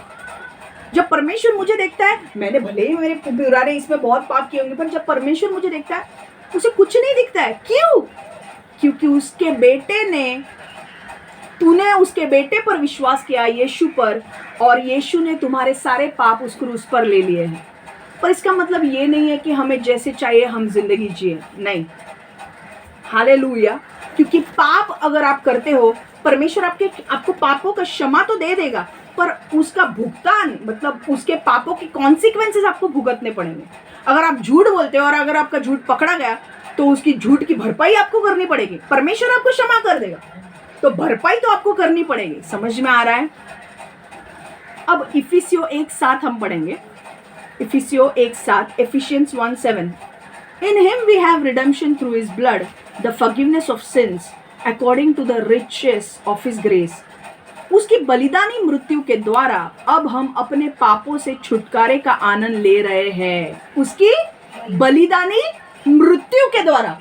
जब परमेश्वर मुझे देखता है, मैंने भले ही मेरे पुराने इसमें बहुत पाप किए होंगे, पर जब परमेश्वर मुझे देखता है उसे कुछ नहीं दिखता है। क्यों? क्योंकि उसके बेटे ने, तूने उसके बेटे पर विश्वास किया, यीशु पर, और यीशु ने तुम्हारे सारे पाप उस क्रूस पर ले लिए हैं। पर इसका मतलब ये नहीं है कि हमें जैसे चाहिए हम जिंदगी जिए, नहीं। हालेलुया। क्योंकि पाप अगर आप करते हो, परमेश्वर आपको पापों का क्षमा तो दे देगा, पर उसका भुगतान, मतलब उसके पापों की कॉन्सिक्वेंसेस आपको भुगतने पड़ेंगे। अगर आप झूठ बोलते हो और अगर आपका झूठ पकड़ा गया तो उसकी झूठ की भरपाई आपको करनी पड़ेगी। परमेश्वर आपको क्षमा कर देगा, तो भरपाई तो आपको करनी पड़ेगी। समझ में आ रहा है? अब इफिसियों 1:7 हम पढ़ेंगे। इफिसियों 1:7, Ephesians 1:7. In him we have redemption through his blood, the forgiveness of sins, according to the riches of his grace. उसकी बलिदानी मृत्यु के द्वारा अब हम अपने पापों से छुटकारे का आनंद ले रहे हैं। उसकी बलिदानी मृत्यु के द्वारा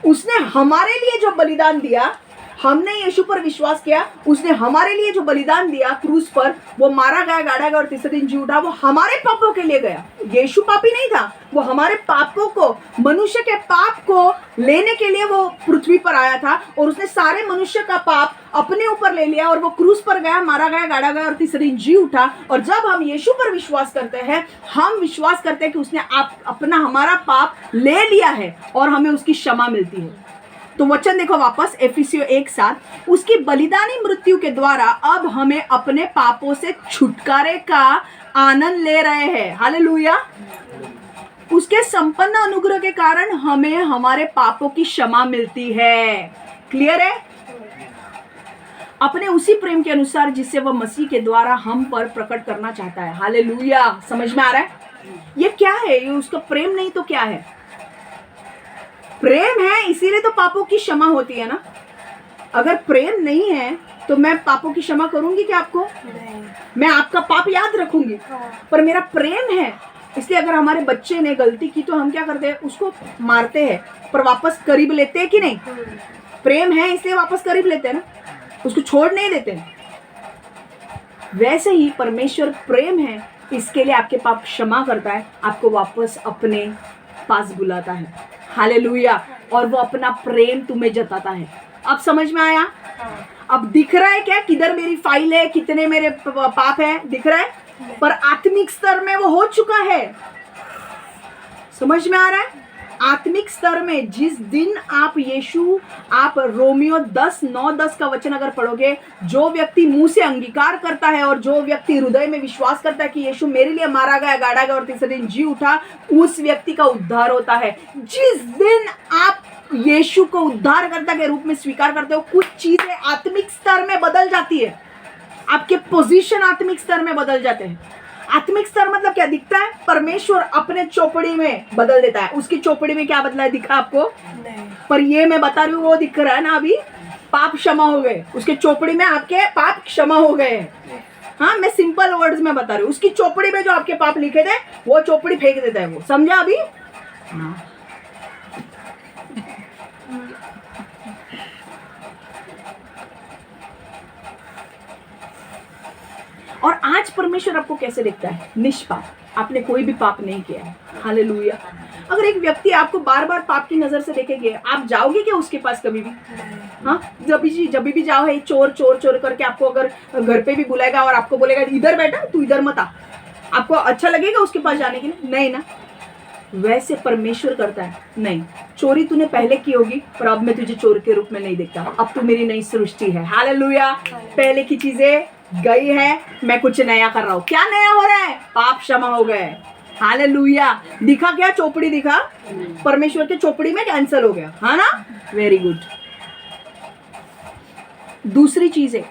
उसने हमारे लिए जो बलिदान दिया, हमने यीशु पर विश्वास किया, उसने हमारे लिए जो बलिदान दिया क्रूस पर, वो मारा गया, गाड़ा गया और तीसरे दिन जी उठा, वो हमारे पापों के लिए गया। यीशु पापी नहीं था, वो हमारे पापों को, मनुष्य के पाप को लेने के लिए वो पृथ्वी पर आया था और उसने सारे मनुष्य का पाप अपने ऊपर ले लिया और वो क्रूस पर गया, मारा गया, गाड़ा गया और तीसरे दिन जी उठा। और जब हम यीशु पर विश्वास करते हैं, हम विश्वास करते हैं कि उसने अपना हमारा पाप ले लिया है और हमें उसकी क्षमा मिलती है। तो वचन देखो वापस, इफिसियों 1:7, उसकी बलिदानी मृत्यु के द्वारा अब हमें अपने पापों से छुटकारे का आनंद ले रहे हैं। हालेलुया। उसके संपन्न अनुग्रह के कारण हमें हमारे पापों की क्षमा मिलती है। क्लियर है? अपने उसी प्रेम के अनुसार जिससे वह मसीह के द्वारा हम पर प्रकट करना चाहता है। हालेलुया। समझ में आ रहा है? ये क्या है? ये उसका प्रेम नहीं तो क्या है? प्रेम है, इसीलिए तो पापों की क्षमा होती है ना। अगर प्रेम नहीं है तो मैं पापों की क्षमा करूंगी क्या आपको? नहीं। मैं आपका पाप याद रखूंगी। पर मेरा प्रेम है, इसलिए अगर हमारे बच्चे ने गलती की तो हम क्या करते हैं? उसको मारते हैं, पर वापस करीब लेते हैं कि नहीं? प्रेम है इसलिए वापस करीब लेते हैं ना, उसको छोड़ नहीं देते। वैसे ही परमेश्वर प्रेम है, इसके लिए आपके पाप क्षमा करता है, आपको वापस अपने पास बुलाता है। हालेलुया। और वो अपना प्रेम तुम्हें जताता है। अब समझ में आया? अब दिख रहा है क्या किधर मेरी फाइल है, कितने मेरे पाप है? दिख रहा है? पर आत्मिक स्तर में वो हो चुका है। समझ में आ रहा है? आत्मिक स्तर में जिस दिन आप रोमियो 10:9-10 का वचन अगर पढ़ोगे, जो व्यक्ति मुंह से अंगीकार करता है और जो व्यक्ति हृदय में विश्वास करता है कि यीशु मेरे लिए मारा गया, गाड़ा गया और तीसरे दिन जी उठा, उस व्यक्ति का उद्धार होता है। जिस दिन आप यीशु को उद्धारकर्ता के रूप में स्वीकार करते हो, कुछ चीजें आत्मिक स्तर में बदल जाती है, आपके पोजीशन आत्मिक स्तर में बदल जाते हैं। आत्मिक स्तर मतलब क्या दिखता है? परमेश्वर अपने चौपड़ी में बदल देता है। उसकी चौपड़ी में क्या बदला है दिखा आपको? नहीं। पर ये मैं बता रही हूँ, वो दिख रहा है ना अभी, पाप क्षमा हो गए। उसके चौपड़ी में आपके पाप क्षमा हो गए। हाँ, मैं सिंपल वर्ड्स में बता रही हूँ। उसकी चौपड़ी में जो आपके पाप लिखे थे वो चौपड़ी फेंक देता है वो। समझा अभी? हाँ। और आज परमेश्वर आपको कैसे देखता है? निष्पाप। आपने कोई भी पाप नहीं किया है। हालेलुया। अगर एक व्यक्ति आपको बार बार पाप की नजर से देखेंगे, आप जाओगे क्या उसके पास कभी भी? हाँ, जब भी जाओ है चोर चोर चोर करके आपको अगर घर पे भी बुलाएगा और आपको बोलेगा इधर बैठा, तू इधर मत आ, आपको अच्छा लगेगा उसके पास जाने के लिए? नहीं ना। वैसे परमेश्वर करता है, नहीं, चोरी तूने पहले की होगी पर अब मैं तुझे चोर के रूप में नहीं देखता, अब तू मेरी नई सृष्टि है। हालेलुया। पहले की चीजें गई है, मैं कुछ नया कर रहा हूँ। क्या नया हो रहा है? पाप क्षमा हो गए। हालेलुया। दिखा क्या? चौपड़ी दिखा, परमेश्वर के चौपड़ी में कैंसिल हो गया, है ना? Very good. दूसरी चीज है,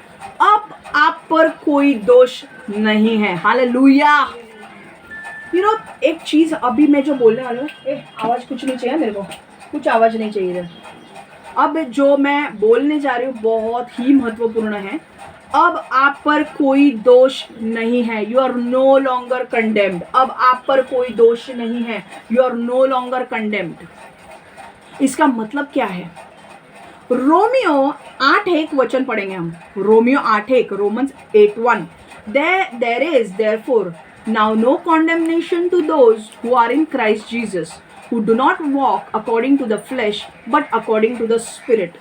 अब आप पर कोई दोष नहीं है। हालेलुया। एक चीज अभी मैं जो बोलने वाला हूँ, आवाज कुछ नहीं चाहिए मेरे को, कुछ आवाज नहीं चाहिए। अब जो मैं बोलने जा रही हूँ बहुत ही महत्वपूर्ण है। अब आप पर कोई दोष नहीं है, you are no longer condemned. अब आप पर कोई दोष नहीं है, you are no longer condemned. इसका मतलब क्या है? रोमियो 8:1 वचन पढ़ेंगे हम। रोमियो 8:1, Romans 8:1। There is therefore now no condemnation to those who are in Christ Jesus, who do not walk according to the flesh but according to the Spirit.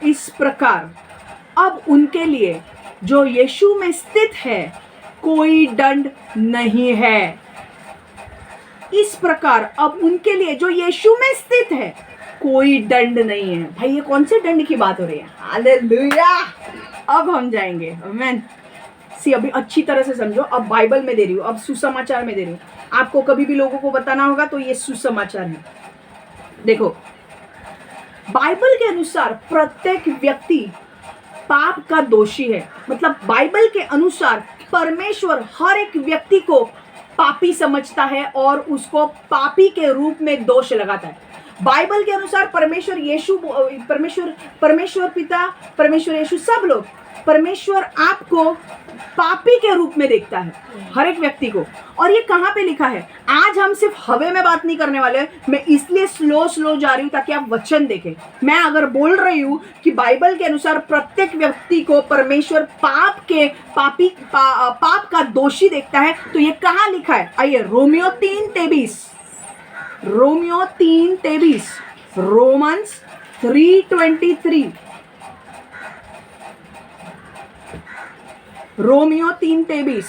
इस प्रकार अब उनके लिए जो यीशु में स्थित है कोई दंड नहीं है। इस प्रकार अब उनके लिए जो यीशु में स्थित है कोई दंड नहीं है। भाई ये कौन से दंड की बात हो रही है? हालेलुया। अब हम जाएंगे, आमीन। अभी अच्छी तरह से समझो। अब बाइबल में दे रही हूँ, अब सुसमाचार में दे रही हूँ। आपको कभी भी लोगों को बताना होगा तो ये सुसमाचार है। देखो, बाइबल के अनुसार प्रत्येक व्यक्ति पाप का दोषी है। मतलब बाइबल के अनुसार परमेश्वर हर एक व्यक्ति को पापी समझता है और उसको पापी के रूप में दोष लगाता है। बाइबल के अनुसार परमेश्वर यीशु, परमेश्वर पिता, परमेश्वर यीशु, सब लोग, परमेश्वर आपको पापी के रूप में देखता है, हर एक व्यक्ति को। और ये कहाँ पे लिखा है? आज हम सिर्फ हवे में बात नहीं करने वाले। मैं इसलिए स्लो जा रही हूँ ताकि आप वचन देखें। मैं अगर बोल रही हूँ कि बाइबल के अनुसार प्रत्येक व्यक्ति को परमेश्वर पाप का दोषी देखता है, तो ये कहाँ लिखा है? आइए, रोमियो 3:23, रोमियो 3:23, रोमन्स 3:23, रोमियो 3:23।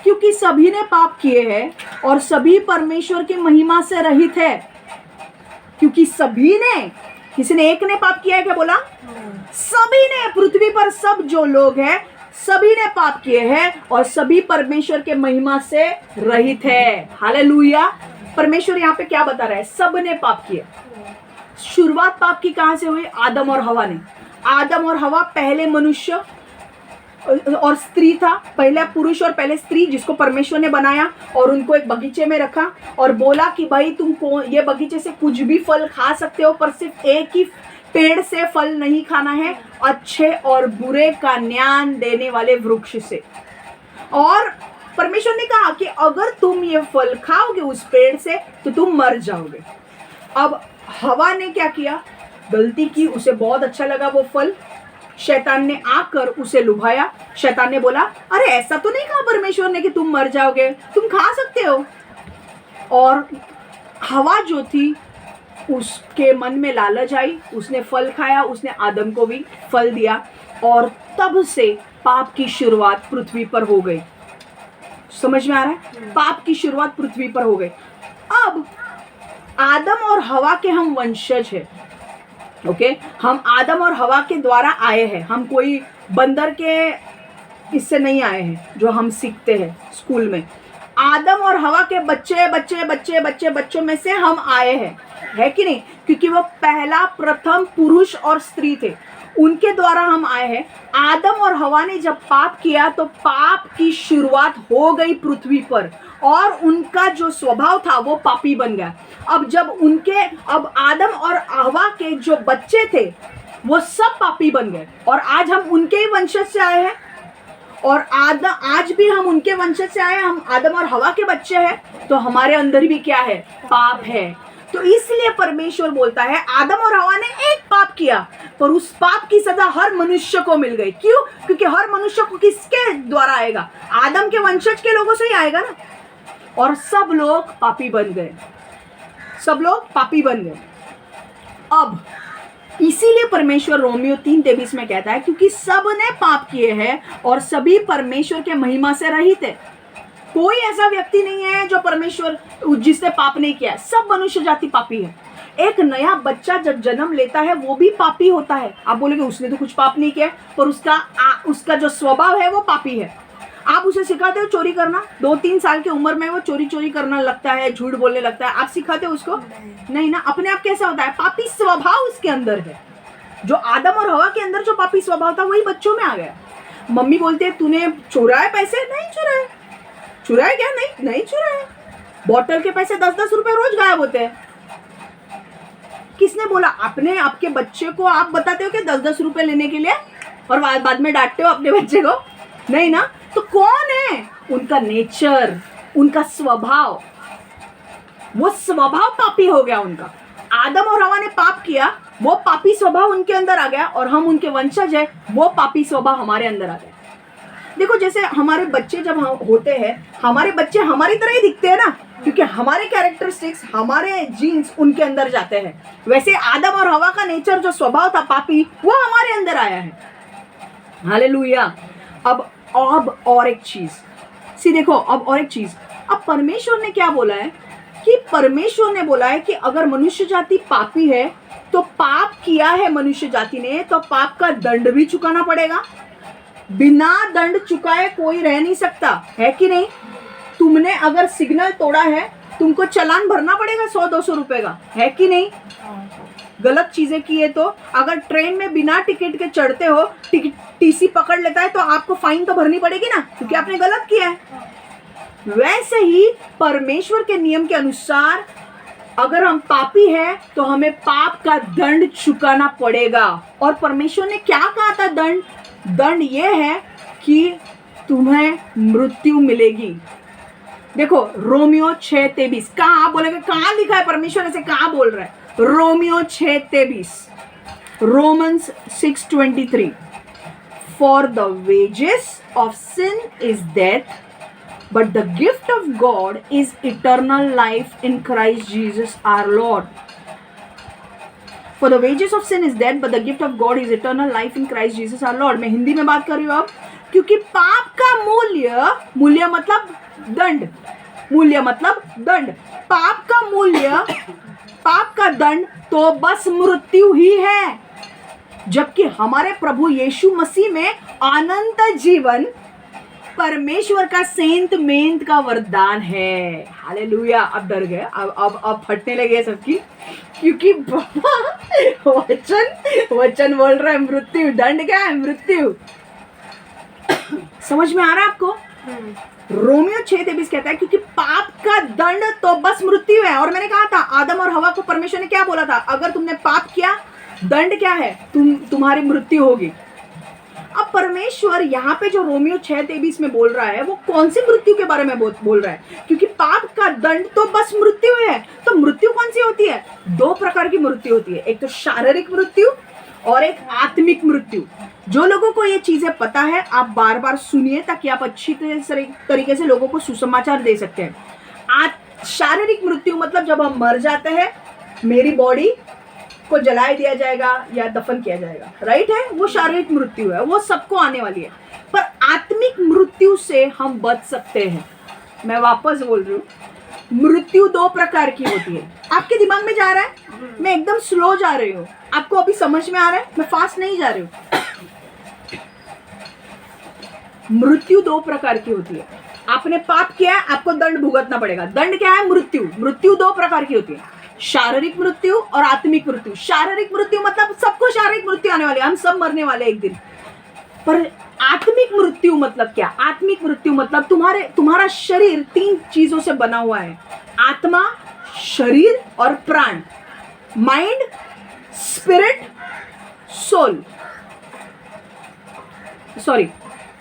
क्योंकि सभी ने पाप किए हैं और सभी परमेश्वर की महिमा से रहित है। क्योंकि सभी ने, किसी ने एक ने पाप किया है क्या? बोला सभी ने। पृथ्वी पर सब जो लोग हैं सभी ने पाप किए हैं और सभी परमेश्वर के महिमा से रहित है। हालेलुया। परमेश्वर यहाँ पे क्या बता रहा है? सब ने पाप किया। शुरुआत पाप की कहां से हुई? आदम और हवा ने। आदम और हवा पहले मनुष्य और स्त्री था, पहले पुरुष और पहले स्त्री, जिसको परमेश्वर ने बनाया और उनको एक बगीचे में रखा और बोला कि भाई तुमको ये बगीचे से कुछ भी फल खा सकते हो, पर सिर्फ एक ही पेड़ से फल नहीं खाना है, अच्छे और बुरे का ज्ञान देने वाले वृक्ष से। और परमेश्वर ने कहा कि अगर तुम ये फल खाओगे उस पेड़ से तो तुम मर जाओगे। अब हवा ने क्या किया? गलती की, उसे बहुत अच्छा लगा वो फल। शैतान ने आकर उसे लुभाया। शैतान ने बोला अरे ऐसा तो नहीं कहा परमेश्वर ने कि तुम मर जाओगे, तुम खा सकते हो। और हवा जो थी उसके मन में लालच आई, उसने फल खाया, उसने आदम को भी फल दिया और तब से पाप की शुरुआत पृथ्वी पर हो गई। समझ में आ रहा है? पाप की शुरुआत पृथ्वी पर हो गई। अब आदम और हवा के हम वंशज हैं। ओके, हम आदम और हवा के द्वारा आए हैं। हम कोई बंदर के इससे नहीं आए हैं जो हम सीखते हैं स्कूल में। आदम और हवा के बच्चों में से हम आए हैं, है कि नहीं? क्योंकि वो पहला प्रथम पुरुष और स्त्री थे, उनके द्वारा हम आए हैं। आदम और हवा ने जब पाप किया तो पाप की शुरुआत हो गई पृथ्वी पर और उनका जो स्वभाव था वो पापी बन गया। अब आदम और हवा के जो बच्चे थे वो सब पापी बन गए और आज हम उनके ही वंशज से आए हैं। और आज भी हम उनके वंशज से आए हैं, हम आदम और हवा के बच्चे हैं, तो हमारे अंदर भी क्या है? पाप है। तो इसलिए परमेश्वर बोलता है आदम और हवा ने एक पाप किया पर उस पाप की सजा हर मनुष्य को मिल गई। क्यों? क्योंकि हर मनुष्य को किसके द्वारा आएगा? आदम के वंशज के लोगों से ही आएगा ना। और सब लोग पापी बन गए, सब लोग पापी बन गए। अब इसीलिए परमेश्वर रोमियो 3:23 में कहता है क्योंकि सब ने पाप किए हैं और सभी परमेश्वर के महिमा से रहित है। कोई ऐसा व्यक्ति नहीं है जो परमेश्वर जिसने पाप नहीं किया। सब मनुष्य जाति पापी है। एक नया बच्चा जब जन्म लेता है वो भी पापी होता है। आप बोलोगे उसने तो कुछ पाप नहीं किया, पर उसका जो स्वभाव है वो पापी है। आप उसे सिखाते हो चोरी करना, 2-3 साल की उम्र में वो चोरी करना लगता है, झूठ बोलने लगता है। आप सिखाते हो उसको? नहीं ना। अपने आप कैसा होता है? पापी स्वभाव उसके अंदर है। जो आदम और हवा के अंदर जो पापी स्वभाव था वही बच्चों में आ गया। मम्मी बोलते है तूने चुराए पैसे? नहीं चुराए। चुराए क्या? नहीं चुराए। बॉटल के पैसे 10-10 रुपए रोज गायब होते हैं। किसने बोला? आपने आपके बच्चे को आप बताते हो कि 10-10 रुपए लेने के लिए और बाद में डांटते हो अपने बच्चे को? नहीं ना। तो कौन है? उनका नेचर, उनका स्वभाव, वो स्वभाव पापी हो गया उनका। आदम और हवा ने पाप किया, वो पापी स्वभाव उनके अंदर आ गया, और हम उनके वंशज है, वो पापी स्वभाव हमारे अंदर आ गया। देखो जैसे हमारे बच्चे जब हम होते हैं, हमारे बच्चे हमारी तरह ही दिखते हैं ना, क्योंकि हमारे कैरेक्टरिस्टिक्स, हमारे जीन्स उनके अंदर जाते हैं। वैसे आदम और हवा का नेचर जो स्वभाव था पापी, वो हमारे अंदर आया है। हालेलुया। अब और एक चीज सी देखो, अब और एक चीज, अब परमेश्वर ने क्या बोला है कि परमेश्वर ने बोला है कि अगर मनुष्य जाति पापी है तो पाप किया है मनुष्य जाति ने, तो पाप का दंड भी चुकाना पड़ेगा। बिना दंड चुकाए कोई रह नहीं सकता, है कि नहीं? तुमने अगर सिग्नल तोड़ा है, तुमको चालान भरना पड़ेगा 100-200 रुपए का, है कि नहीं? गलत चीजें किए तो, अगर ट्रेन में बिना टिकट के चढ़ते हो, टीसी पकड़ लेता है तो आपको फाइन तो भरनी पड़ेगी ना, क्योंकि आपने गलत किया है। वैसे ही परमेश्वर के नियम के अनुसार अगर हम पापी हैं तो हमें पाप का दंड चुकाना पड़ेगा। और परमेश्वर ने क्या कहा था? दंड ये है कि तुम्हें मृत्यु मिलेगी। देखो रोमियो 6:23, कहाँ आप बोलेंगे कहाँ लिखा है? परमेश्वर ऐसे कहाँ बोल रहा है? रोमियो 6:23, Romans 6:23, for the wages of sin is death, but the gift of God is eternal life in Christ Jesus our Lord. For the wages of sin is death, but the gift of God is eternal life in Christ Jesus our Lord. मैं हिंदी में बात कर रही हूँ अब, क्योंकि पाप का मूल्य मतलब दंड, मूल्य मतलब दंड, पाप का मूल्य, पाप का दंड तो बस मृत्यु ही है, जबकि हमारे प्रभु यीशु मसीह में अनंत जीवन परमेश्वर का सेंत मेंत का वरदान है। हालेलुया। अब डर गए, अब फटने लगे सबकी, क्योंकि वचन बोल रहा है मृत्यु, दंड क्या है? मृत्यु। समझ में आ रहा है आपको? रोमियो 6:23 कहता है क्योंकि पाप का दंड तो बस मृत्यु है। और मैंने कहा था आदम और हवा को परमेश्वर ने क्या बोला था? अगर तुमने पाप किया, दंड क्या है? तुम्हारी मृत्यु होगी। अब परमेश्वर यहाँ पे जो रोमियो 6:23 में बोल रहा है, वो कौन सी मृत्यु के बारे में बोल रहा है? क्योंकि पाप का दंड तो बस मृत्यु है। तो मृत्यु कौन सी होती है? 2 प्रकार की मृत्यु होती है, एक तो शारीरिक मृत्यु और एक आत्मिक मृत्यु। जो लोगों को ये चीजें पता है, आप बार बार सुनिए ताकि आप अच्छी तरीके से लोगों को सुसमाचार दे सकते हैं। शारीरिक मृत्यु मतलब जब हम मर जाते हैं, मेरी बॉडी को जलाए दिया जाएगा या दफन किया जाएगा, राइट है, वो शारीरिक मृत्यु है, वो सबको आने वाली है। पर आत्मिक मृत्यु से हम बच सकते हैं। मैं वापस बोल रही हूँ, मृत्यु 2 प्रकार की होती है। आपके दिमाग में जा रहा है? मैं एकदम स्लो जा रही हूँ, आपको अभी समझ में आ रहा है? मैं फास्ट नहीं जा रही हूँ। मृत्यु 2 प्रकार की होती है। आपने पाप किया, आपको दंड भुगतना पड़ेगा। दंड क्या है? मृत्यु 2 प्रकार की होती है, शारीरिक मृत्यु और आत्मिक मृत्यु। शारीरिक मृत्यु मतलब सबको शारीरिक मृत्यु आने वाली है, हम सब मरने वाले एक दिन। पर आत्मिक मृत्यु मतलब क्या? आत्मिक मृत्यु मतलब तुम्हारा शरीर 3 चीजों से बना हुआ है, आत्मा, शरीर और प्राण, mind, spirit, soul,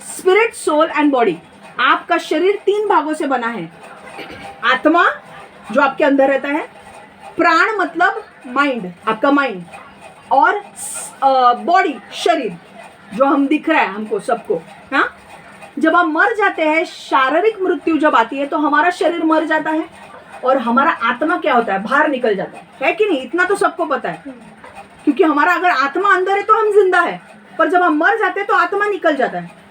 spirit, soul and body. आपका शरीर 3 भागों से बना है, आत्मा जो आपके अंदर रहता है, प्राण मतलब माइंड, आपका माइंड, और बॉडी, शरीर जो हम दिख रहा है हमको सबको। हाँ, जब हम मर जाते हैं, शारीरिक मृत्यु जब आती है तो हमारा शरीर मर जाता है और हमारा आत्मा क्या होता है? बाहर निकल जाता है कि नहीं? इतना तो सबको पता है, क्योंकि हमारा अगर आत्मा अंदर है तो हम जिंदा है, पर जब हम मर जाते हैं तो आत्मा निकल जाता है।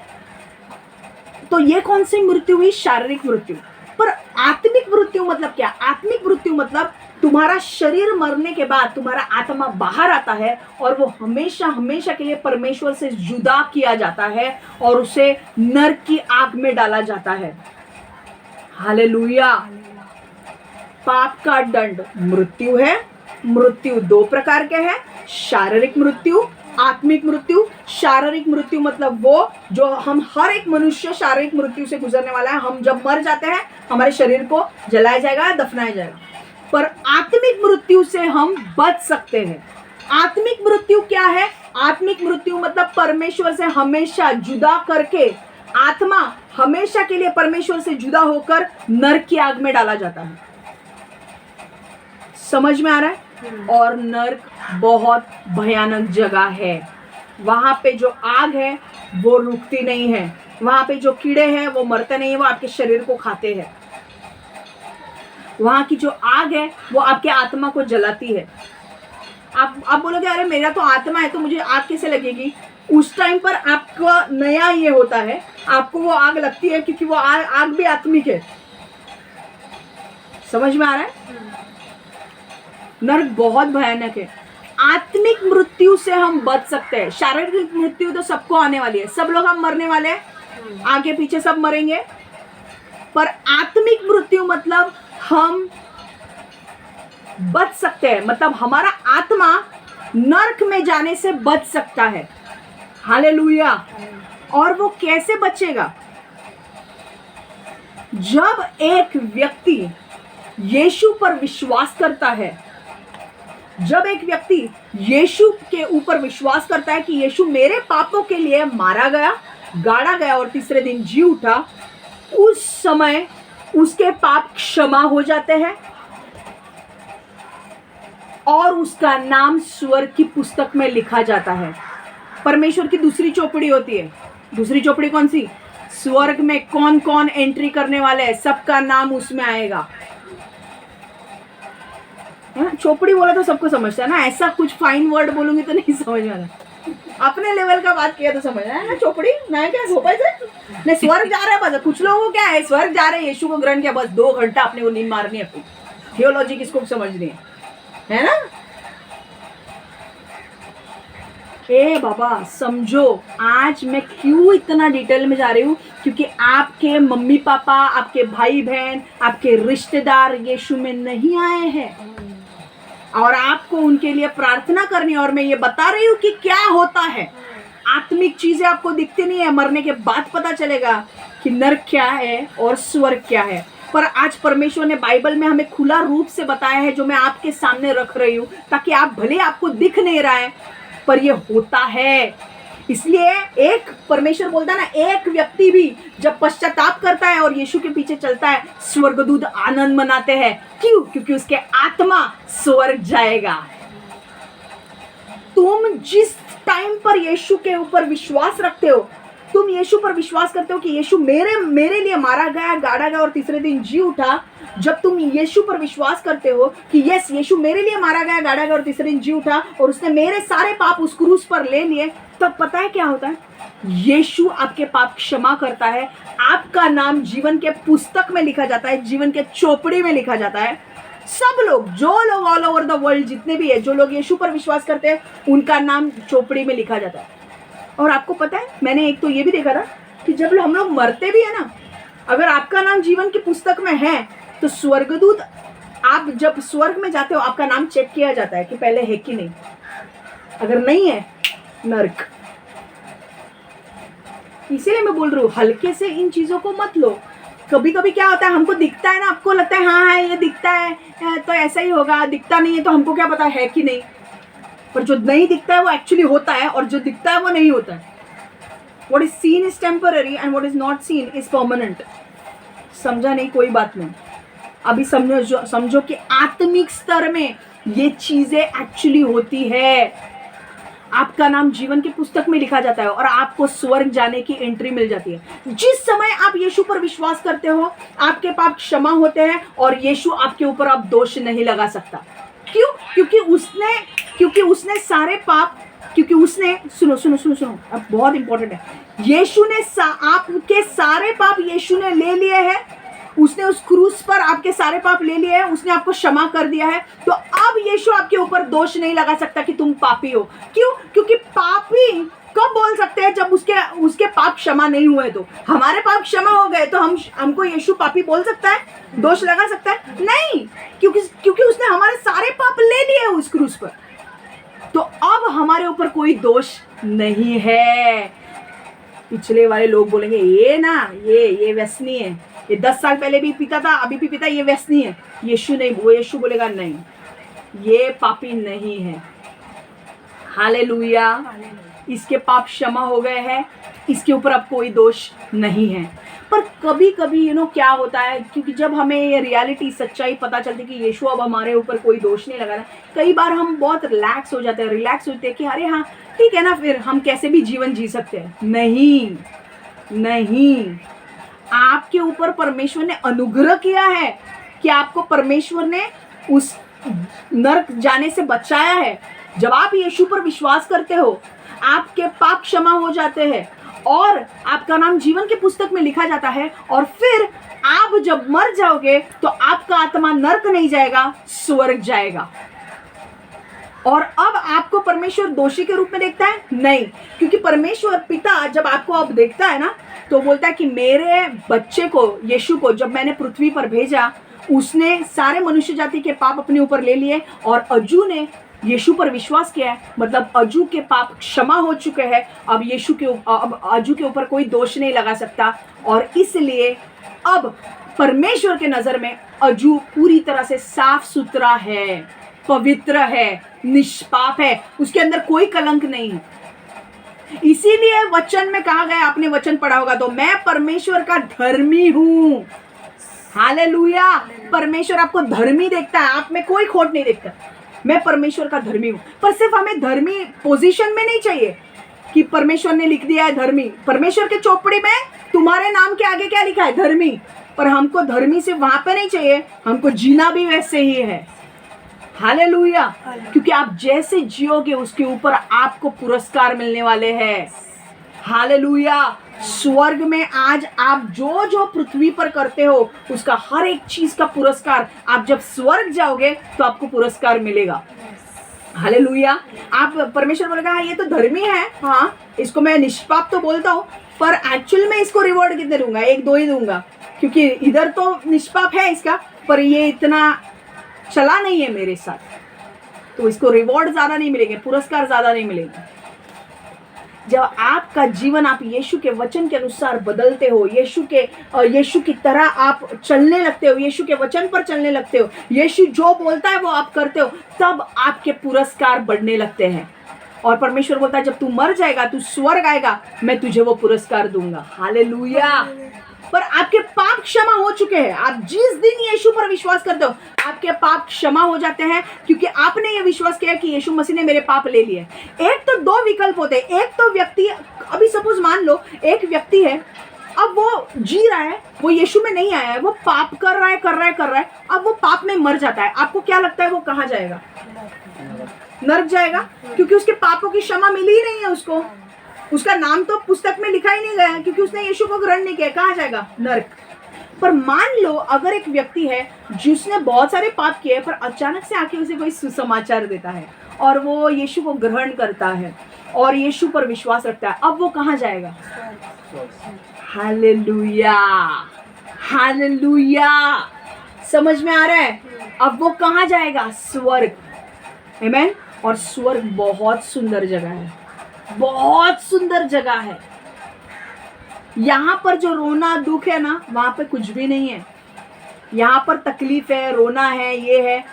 तो ये कौन सी मृत्यु हुई? शारीरिक मृत्यु। पर आत्मिक मृत्यु मतलब क्या? आत्मिक मृत्यु मतलब तुम्हारा शरीर मरने के बाद तुम्हारा आत्मा बाहर आता है और वो हमेशा हमेशा के लिए परमेश्वर से जुदा किया जाता है और उसे नरक की आग में डाला जाता है। हालेलुया। पाप का दंड मृत्यु है। मृत्यु 2 प्रकार के हैं, शारीरिक मृत्यु, आत्मिक मृत्यु। शारीरिक मृत्यु मतलब वो जो हम हर एक मनुष्य शारीरिक मृत्यु से गुजरने वाला है। हम जब मर जाते हैं, हमारे शरीर को जलाया जाएगा, दफनाया जाएगा। पर आत्मिक मृत्यु से हम बच सकते हैं। आत्मिक मृत्यु क्या है? आत्मिक मृत्यु मतलब परमेश्वर से हमेशा जुदा करके, आत्मा हमेशा के लिए परमेश्वर से जुदा होकर नरक की आग में डाला जाता है। समझ में आ रहा है? और नरक बहुत भयानक जगह है। वहां पे जो आग है वो रुकती नहीं है, वहां पे जो कीड़े हैं वो मरते नहीं है, वो आपके शरीर को खाते हैं। वहां की जो आग है वो आपके आत्मा को जलाती है। आप बोलोगे अरे मेरा तो आत्मा है तो मुझे आग कैसे लगेगी? उस टाइम पर आपका नया ये होता है, आपको वो आग लगती है क्योंकि वो आग भी आत्मिक है। समझ में आ रहा है? नरक बहुत भयानक है। आत्मिक मृत्यु से हम बच सकते हैं। शारीरिक मृत्यु तो सबको आने वाली है, सब लोग हम मरने वाले हैं, आगे पीछे सब मरेंगे। पर आत्मिक मृत्यु मतलब हम बच सकते हैं, मतलब हमारा आत्मा नरक में जाने से बच सकता है। हालेलुया। और वो कैसे बचेगा? जब एक व्यक्ति यीशु पर विश्वास करता है, जब एक व्यक्ति यीशु के ऊपर विश्वास करता है कि यीशु मेरे पापों के लिए मारा गया, गाड़ा गया और तीसरे दिन जी उठा, उस समय उसके पाप क्षमा हो जाते हैं और उसका नाम स्वर्ग की पुस्तक में लिखा जाता है। परमेश्वर की दूसरी चौपड़ी होती है। दूसरी चौपड़ी कौन सी? स्वर्ग में कौन कौन एंट्री करने वाले हैं, सबका नाम उसमें आएगा। चौपड़ी बोला तो सबको समझता है ना, ऐसा कुछ फाइन वर्ड बोलूंगी तो नहीं समझ में आना। अपने लेवल का बात किया तो समझ है ना। चौपड़ी मैं क्या सोपा से नहीं, स्वर्ग जा रहा है बस। कुछ लोगों को क्या है, स्वर्ग जा रहे हैं, यीशु को ग्रहण किया, बस 2 घंटा अपने को नींद मारनी है। थियोलॉजी किसको समझनी है ना? ए बाबा समझो, आज मैं क्यों इतना डिटेल में जा रही हूँ, क्योंकि आपके मम्मी पापा, आपके भाई बहन, आपके रिश्तेदार यीशु में नहीं आए हैं और आपको उनके लिए प्रार्थना करनी है। और मैं ये बता रही हूँ कि क्या होता है। आत्मिक चीजें आपको दिखती नहीं है, मरने के बाद पता चलेगा कि नरक क्या है और स्वर्ग क्या है। पर आज परमेश्वर ने बाइबल में हमें खुला रूप से बताया है, जो मैं आपके सामने रख रही हूँ, ताकि आप भले आपको दिख नहीं रहा है पर ये होता है। इसलिए एक परमेश्वर बोलता है ना, एक व्यक्ति भी जब पश्चाताप करता है और यीशु के पीछे चलता है, स्वर्गदूत आनंद मनाते हैं। क्यों? क्योंकि उसके आत्मा स्वर्ग जाएगा। तुम जिस टाइम पर यीशु के ऊपर विश्वास रखते हो, तुम यीशु पर विश्वास करते हो कि यीशु मेरे लिए मारा गया, गाड़ा गया और तीसरे दिन जी उठा। जब तुम यीशु पर विश्वास करते हो कि यस, यीशु मेरे लिए मारा गया, गाड़ा गया और तीसरे दिन जी उठा और उसने मेरे सारे पाप उस क्रूस पर ले लिए, तब पता है क्या होता है? यीशु आपके पाप क्षमा करता है, आपका नाम जीवन के पुस्तक में लिखा जाता है, जीवन के चौपड़ी में लिखा जाता है। सब लोग, जो लोग ऑल ओवर द वर्ल्ड जितने भी है, जो लोग यीशु पर विश्वास करते हैं, उनका नाम चौपड़ी में लिखा जाता है। और आपको पता है, मैंने एक तो ये भी देखा था कि जब हम लोग मरते भी है ना, अगर आपका नाम जीवन की पुस्तक में है तो स्वर्गदूत, आप जब स्वर्ग में जाते हो, आपका नाम चेक किया जाता है कि पहले है कि नहीं। अगर नहीं है, नरक। इसीलिए मैं बोल रही हूँ, हल्के से इन चीजों को मत लो। कभी कभी क्या होता है, हमको दिखता है ना, आपको लगता है हाँ ये दिखता है तो ऐसा ही होगा, दिखता नहीं है तो हमको क्या पता है कि नहीं। पर जो नहीं दिखता है वो एक्चुअली होता है और जो दिखता है वो नहीं होता है। What is seen is temporary and what is not seen is permanent. समझा नहीं? कोई बात नहीं। अभी समझो कि आत्मिक स्तर में ये चीजें एक्चुअली होती है। आपका नाम जीवन की पुस्तक में लिखा जाता है और आपको स्वर्ग जाने की एंट्री मिल जाती है। जिस समय आप यीशु पर विश्वास करते हो, आपके पाप क्षमा होते हैं और यीशु आपके ऊपर अब दोष नहीं लगा सकता। क्यों? क्योंकि उसने सारे पाप, क्योंकि उसने, सुनो, अब बहुत इंपॉर्टेंट है, यीशु ने आपके सारे पाप यीशु ने ले लिए हैं। उसने उस क्रूस पर आपके सारे पाप ले लिए हैं, उसने आपको क्षमा कर दिया है। तो अब यीशु आपके ऊपर दोष नहीं लगा सकता कि तुम पापी हो। क्यों? क्योंकि पापी कब बोल सकते हैं? जब उसके पाप क्षमा नहीं हुए। तो हमारे पाप क्षमा हो गए तो हमको यीशु पापी बोल सकता है, दोष लगा सकता है? नहीं, क्योंकि उसने हमारे सारे पाप ले लिए उस क्रूस पर। तो अब हमारे ऊपर कोई दोष नहीं है। पिछले वाले लोग बोलेंगे ये ना, ये व्यसनी है, ये 10 साल पहले भी पीता था, अभी भी पीता, ये व्यसनी है। यीशु नहीं, वो यीशु बोलेगा नहीं, ये पापी नहीं है। हालेलुया, इसके पाप क्षमा हो गए हैं, इसके ऊपर अब कोई दोष नहीं है। पर कभी कभी क्या होता है, क्योंकि जब हमें ये रियलिटी, सच्चाई पता चलती है कि यीशु अब हमारे ऊपर कोई दोष नहीं लगा रहा, कई बार हम बहुत रिलैक्स हो जाते हैं, रिलैक्स होते हैं कि अरे हाँ ठीक है ना, फिर हम कैसे भी जीवन जी सकते हैं। नहीं नहीं, आपके ऊपर परमेश्वर ने अनुग्रह किया है कि आपको परमेश्वर ने उस नरक जाने से बचाया है। जब आप यीशु पर विश्वास करते हो, आपके पाप क्षमा हो जाते हैं और आपका नाम जीवन की पुस्तक में लिखा जाता है। और फिर आप जब मर जाओगे तो आपका आत्मा नरक नहीं जाएगा, स्वर्ग जाएगा। और अब आपको परमेश्वर दोषी के रूप में देखता है? नहीं, क्योंकि परमेश्वर पिता जब आपको अब देखता है ना, तो बोलता है कि मेरे बच्चे को, यीशु को जब मैंने पृथ्वी पर भेजा, उसने सारे मनुष्य जाति के पाप अपने ऊपर ले लिए, और अज्जू ने यीशु पर विश्वास किया है, मतलब अज्जू के पाप क्षमा हो चुके हैं। अब अब अज्जू के ऊपर कोई दोष नहीं लगा सकता, और इसलिए अब परमेश्वर के नजर में अज्जू पूरी तरह से साफ सुथरा है, पवित्र है, निष्पाप है, उसके अंदर कोई कलंक नहीं है। इसीलिए वचन में कहा गया, आपने वचन पढ़ा होगा, तो मैं परमेश्वर का धर्मी हूं। हालेलुया, परमेश्वर आपको धर्मी देखता है, आप में कोई खोट नहीं देखता। मैं परमेश्वर का धर्मी हूं। पर सिर्फ हमें धर्मी पोजीशन में नहीं चाहिए कि परमेश्वर ने लिख दिया है धर्मी, परमेश्वर के चौपड़ी में तुम्हारे नाम के आगे क्या लिखा है? धर्मी। पर हमको धर्मी से वहां पे नहीं चाहिए, हमको जीना भी वैसे ही है। हालेलुया, क्योंकि आप जैसे जियोगे उसके ऊपर आपको पुरस्कार मिलने वाले हैं। हालेलुया, स्वर्ग में आज आप जो जो पृथ्वी पर करते हो उसका हर एक चीज का पुरस्कार, आप जब स्वर्ग जाओगे तो आपको पुरस्कार मिलेगा। हालेलुया, आप परमेश्वर बोलेगा हाँ ये तो धर्मी है, हाँ इसको मैं निष्पाप तो बोलता हूँ, पर एक्चुअल में इसको रिवॉर्ड कितने दूंगा? 1-2 ही दूंगा, क्योंकि इधर तो निष्पाप है इसका, पर ये इतना चला नहीं है मेरे साथ, तो इसको रिवॉर्ड ज्यादा नहीं मिलेंगे, पुरस्कार ज्यादा नहीं मिलेंगे। जब आपका जीवन आप यीशु के वचन के अनुसार बदलते हो, यीशु की तरह आप चलने लगते हो, यीशु के वचन पर चलने लगते हो, यीशु जो बोलता है वो आप करते हो, तब आपके पुरस्कार बढ़ने लगते हैं। और परमेश्वर बोलता है जब तू मर जाएगा, तू स्वर्ग आएगा, मैं तुझे वो पुरस्कार दूंगा। हालेलुया। पर आपके पाप क्षमा हो चुके हैं। आप जिस दिन यीशु पर विश्वास करते हो, आपके पाप क्षमा हो जाते हैं, क्योंकि आपने ये विश्वास किया कि यीशु मसीह ने मेरे पाप ले लिए। एक तो 2 विकल्प होते हैं। एक तो व्यक्ति, अभी सपोज मान लो एक व्यक्ति है, अब वो जी रहा है, वो यीशु में नहीं आया है, वो पाप कर रहा है, अब वो पाप में मर जाता है। आपको क्या लगता है वो कहाँ जाएगा? नरक जाएगा, क्योंकि उसके पापों की क्षमा मिली ही नहीं है उसको। उसका नाम तो पुस्तक में लिखा ही नहीं गया, क्योंकि उसने यीशु को ग्रहण नहीं किया। कहाँ जाएगा? नरक। पर मान लो अगर एक व्यक्ति है जिसने बहुत सारे पाप किए, पर अचानक से आके उसे कोई सुसमाचार देता है और वो यीशु को ग्रहण करता है और यीशु पर विश्वास रखता है, अब वो कहाँ जाएगा? Hallelujah, hallelujah. समझ में आ रहा है? अब वो कहाँ जाएगा? स्वर्ग। आमीन। और स्वर्ग बहुत सुंदर जगह है, बहुत सुंदर जगह है। यहाँ पर जो रोना दुख है ना, वहां पे कुछ भी नहीं है। यहाँ पर तकलीफ है, रोना है, ये है,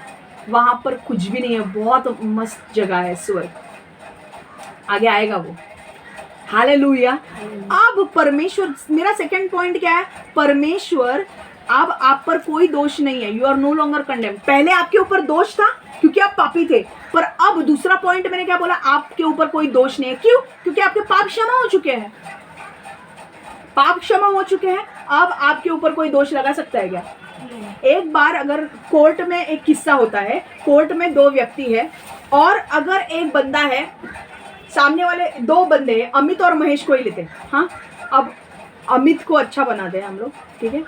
वहां पर कुछ भी नहीं है। बहुत मस्त जगह है स्वर्ग। आगे आएगा वो। हालेलुया। अब परमेश्वर, मेरा सेकंड पॉइंट क्या है? परमेश्वर अब आप पर कोई दोष नहीं है। You are no longer condemn. पहले आपके ऊपर दोष था क्योंकि आप पापी थे, पर अब दूसरा पॉइंट मैंने क्या बोला? आपके ऊपर कोई दोष नहीं है। क्यों? क्योंकि आपके पाप क्षमा हो चुके हैं। पाप क्षमा हो चुके हैं, अब आपके ऊपर कोई दोष लगा सकता है क्या? एक बार अगर कोर्ट में एक किस्सा होता है, कोर्ट में 2 व्यक्ति है और अगर एक बंदा है, सामने वाले 2 बंदे हैं, अमित और महेश को ही लेते हैं। हाँ, अब अमित को अच्छा बनाते हैं हम लोग, ठीक है,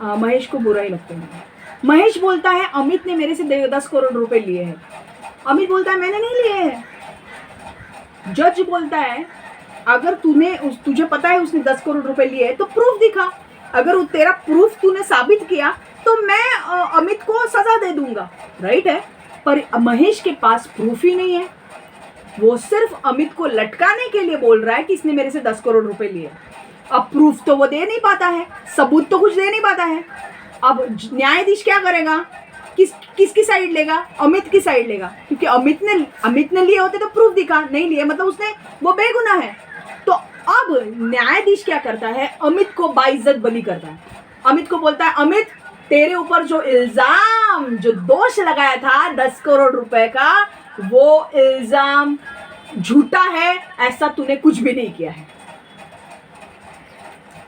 महेश को बुरा ही लगते हैं। महेश बोलता है अमित ने मेरे से 10 करोड़ रुपए लिए हैं। अमित बोलता है मैंने नहीं लिए हैं। जज बोलता है अगर तुझे पता है उसने 10 करोड़ रुपए लिए हैं तो प्रूफ दिखा। अगर तेरा प्रूफ तूने साबित किया तो मैं अमित को सजा दे दूंगा, राइट है। पर महेश के पास प्रूफ ही नहीं है। वो सिर्फ अमित को लटकाने के लिए बोल रहा है कि इसने मेरे से 10 करोड़ रुपए लिए। अब प्रूफ तो वो दे नहीं पाता है, सबूत तो कुछ दे नहीं पाता है। अब न्यायाधीश क्या करेगा, किसकी साइड लेगा? अमित की साइड लेगा, क्योंकि अमित ने लिए होते तो प्रूफ दिखा, नहीं लिए मतलब उसने वो बेगुनाह है। तो अब न्यायाधीश क्या करता है, अमित को बाइज्जत बरी करता है। अमित को बोलता है, अमित तेरे ऊपर जो इल्जाम, जो दोष लगाया था 10 करोड़ रुपए का, वो इल्जाम झूठा है, ऐसा तूने कुछ भी नहीं किया है।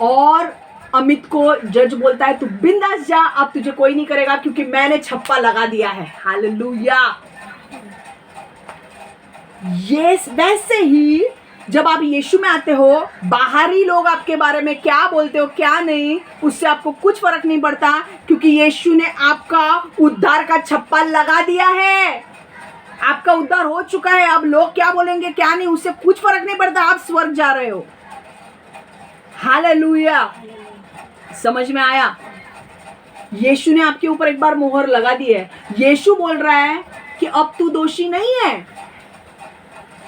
और अमित को जज बोलता है, तू बिंदास जा, अब तुझे कोई नहीं करेगा क्योंकि मैंने छप्पा लगा दिया है। हालेलुया। यस, वैसे ही जब आप यीशु में आते हो, बाहरी लोग आपके बारे में क्या बोलते हो क्या नहीं, उससे आपको कुछ फर्क नहीं पड़ता, क्योंकि यीशु ने आपका उद्धार का छप्पा लगा दिया है। आपका उद्धार हो चुका है। अब लोग क्या बोलेंगे क्या नहीं, उससे कुछ फर्क नहीं पड़ता, आप स्वर्ग जा रहे हो। हालेलुया। समझ में आया? यीशु ने आपके ऊपर एक बार मोहर लगा दी है। यीशु बोल रहा है कि अब तू दोषी नहीं है।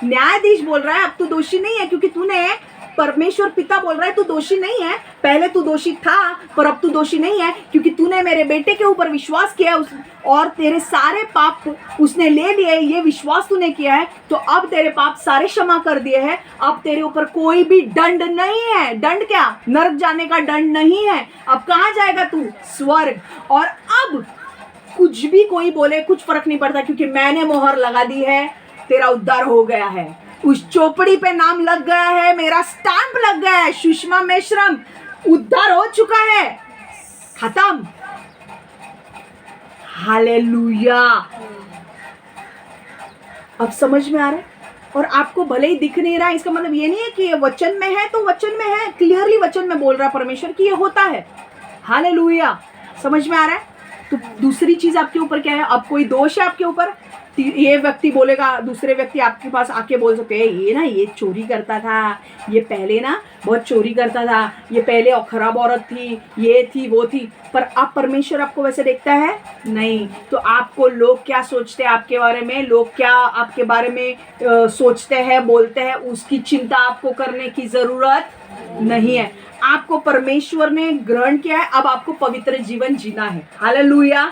न्यायाधीश बोल रहा है अब तू दोषी नहीं है, क्योंकि तूने, परमेश्वर पिता बोल रहा है तू दोषी नहीं है। पहले तू दोषी था पर अब तू दोषी नहीं है, क्योंकि तूने मेरे बेटे के ऊपर विश्वास किया और तेरे सारे पाप उसने ले लिए, ये विश्वास तूने किया है, तो अब तेरे पाप सारे क्षमा कर दिए हैं। अब तेरे ऊपर कोई भी दंड नहीं है। दंड क्या? नरक जाने का दंड नहीं है। अब कहाँ जाएगा तू? स्वर्ग। और अब कुछ भी कोई बोले कुछ फर्क नहीं पड़ता, क्योंकि मैंने मोहर लगा दी है, तेरा उद्धार हो गया है। उस चौपड़ी पे नाम लग गया है, मेरा स्टैंप लग गया है, सुषमा मेश्राम, उद्धार हो चुका है, खत्म। हालेलुया। अब समझ में आ रहा है? और आपको भले ही दिख नहीं रहा है, इसका मतलब ये नहीं है कि ये वचन में है तो वचन में है, क्लियरली वचन में बोल रहा परमेश्वर कि ये होता है। हालेलुया। समझ में आ रहा है? तो दूसरी चीज आपके ऊपर क्या है? अब कोई दोष है आपके ऊपर? ये व्यक्ति बोलेगा, दूसरे व्यक्ति आपके पास आके बोल सकते हैं, ये ना ये चोरी करता था, ये पहले ना बहुत चोरी करता था, ये पहले खराब औरत थी, ये थी वो थी। पर अब परमेश्वर आपको वैसे देखता है? नहीं। तो आपको लोग क्या सोचते हैं आपके बारे में, लोग क्या आपके बारे में सोचते हैं, बोलते हैं, उसकी चिंता आपको करने की जरूरत नहीं है। आपको परमेश्वर ने ग्रहण किया है, अब आपको पवित्र जीवन जीना है। हालेलुया।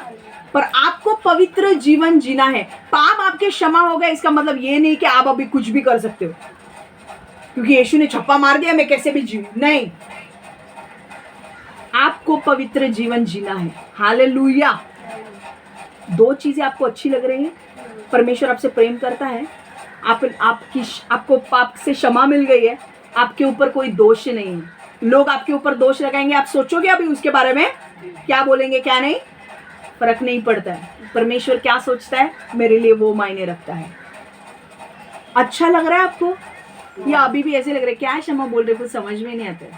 पर आपको पवित्र जीवन जीना है। पाप आपके क्षमा हो गए, इसका मतलब ये नहीं कि आप अभी कुछ भी कर सकते हो, क्योंकि यीशु ने छप्पा मार दिया मैं कैसे भी जीऊं। नहीं, आपको पवित्र जीवन जीना है। हालेलुया। दो चीजें आपको अच्छी लग रही हैं। परमेश्वर आपसे प्रेम करता है, आपको पाप से क्षमा मिल गई है, आपके ऊपर कोई दोष नहीं है। लोग आपके ऊपर दोष लगाएंगे, आप सोचोगे अभी उसके बारे में, क्या बोलेंगे क्या नहीं, फर्क नहीं पड़ता है। परमेश्वर क्या सोचता है मेरे लिए वो मायने रखता है। अच्छा लग रहा है आपको, या अभी भी ऐसे लग रहा है क्या क्षमा बोल रहे, कुछ समझ में नहीं आता है?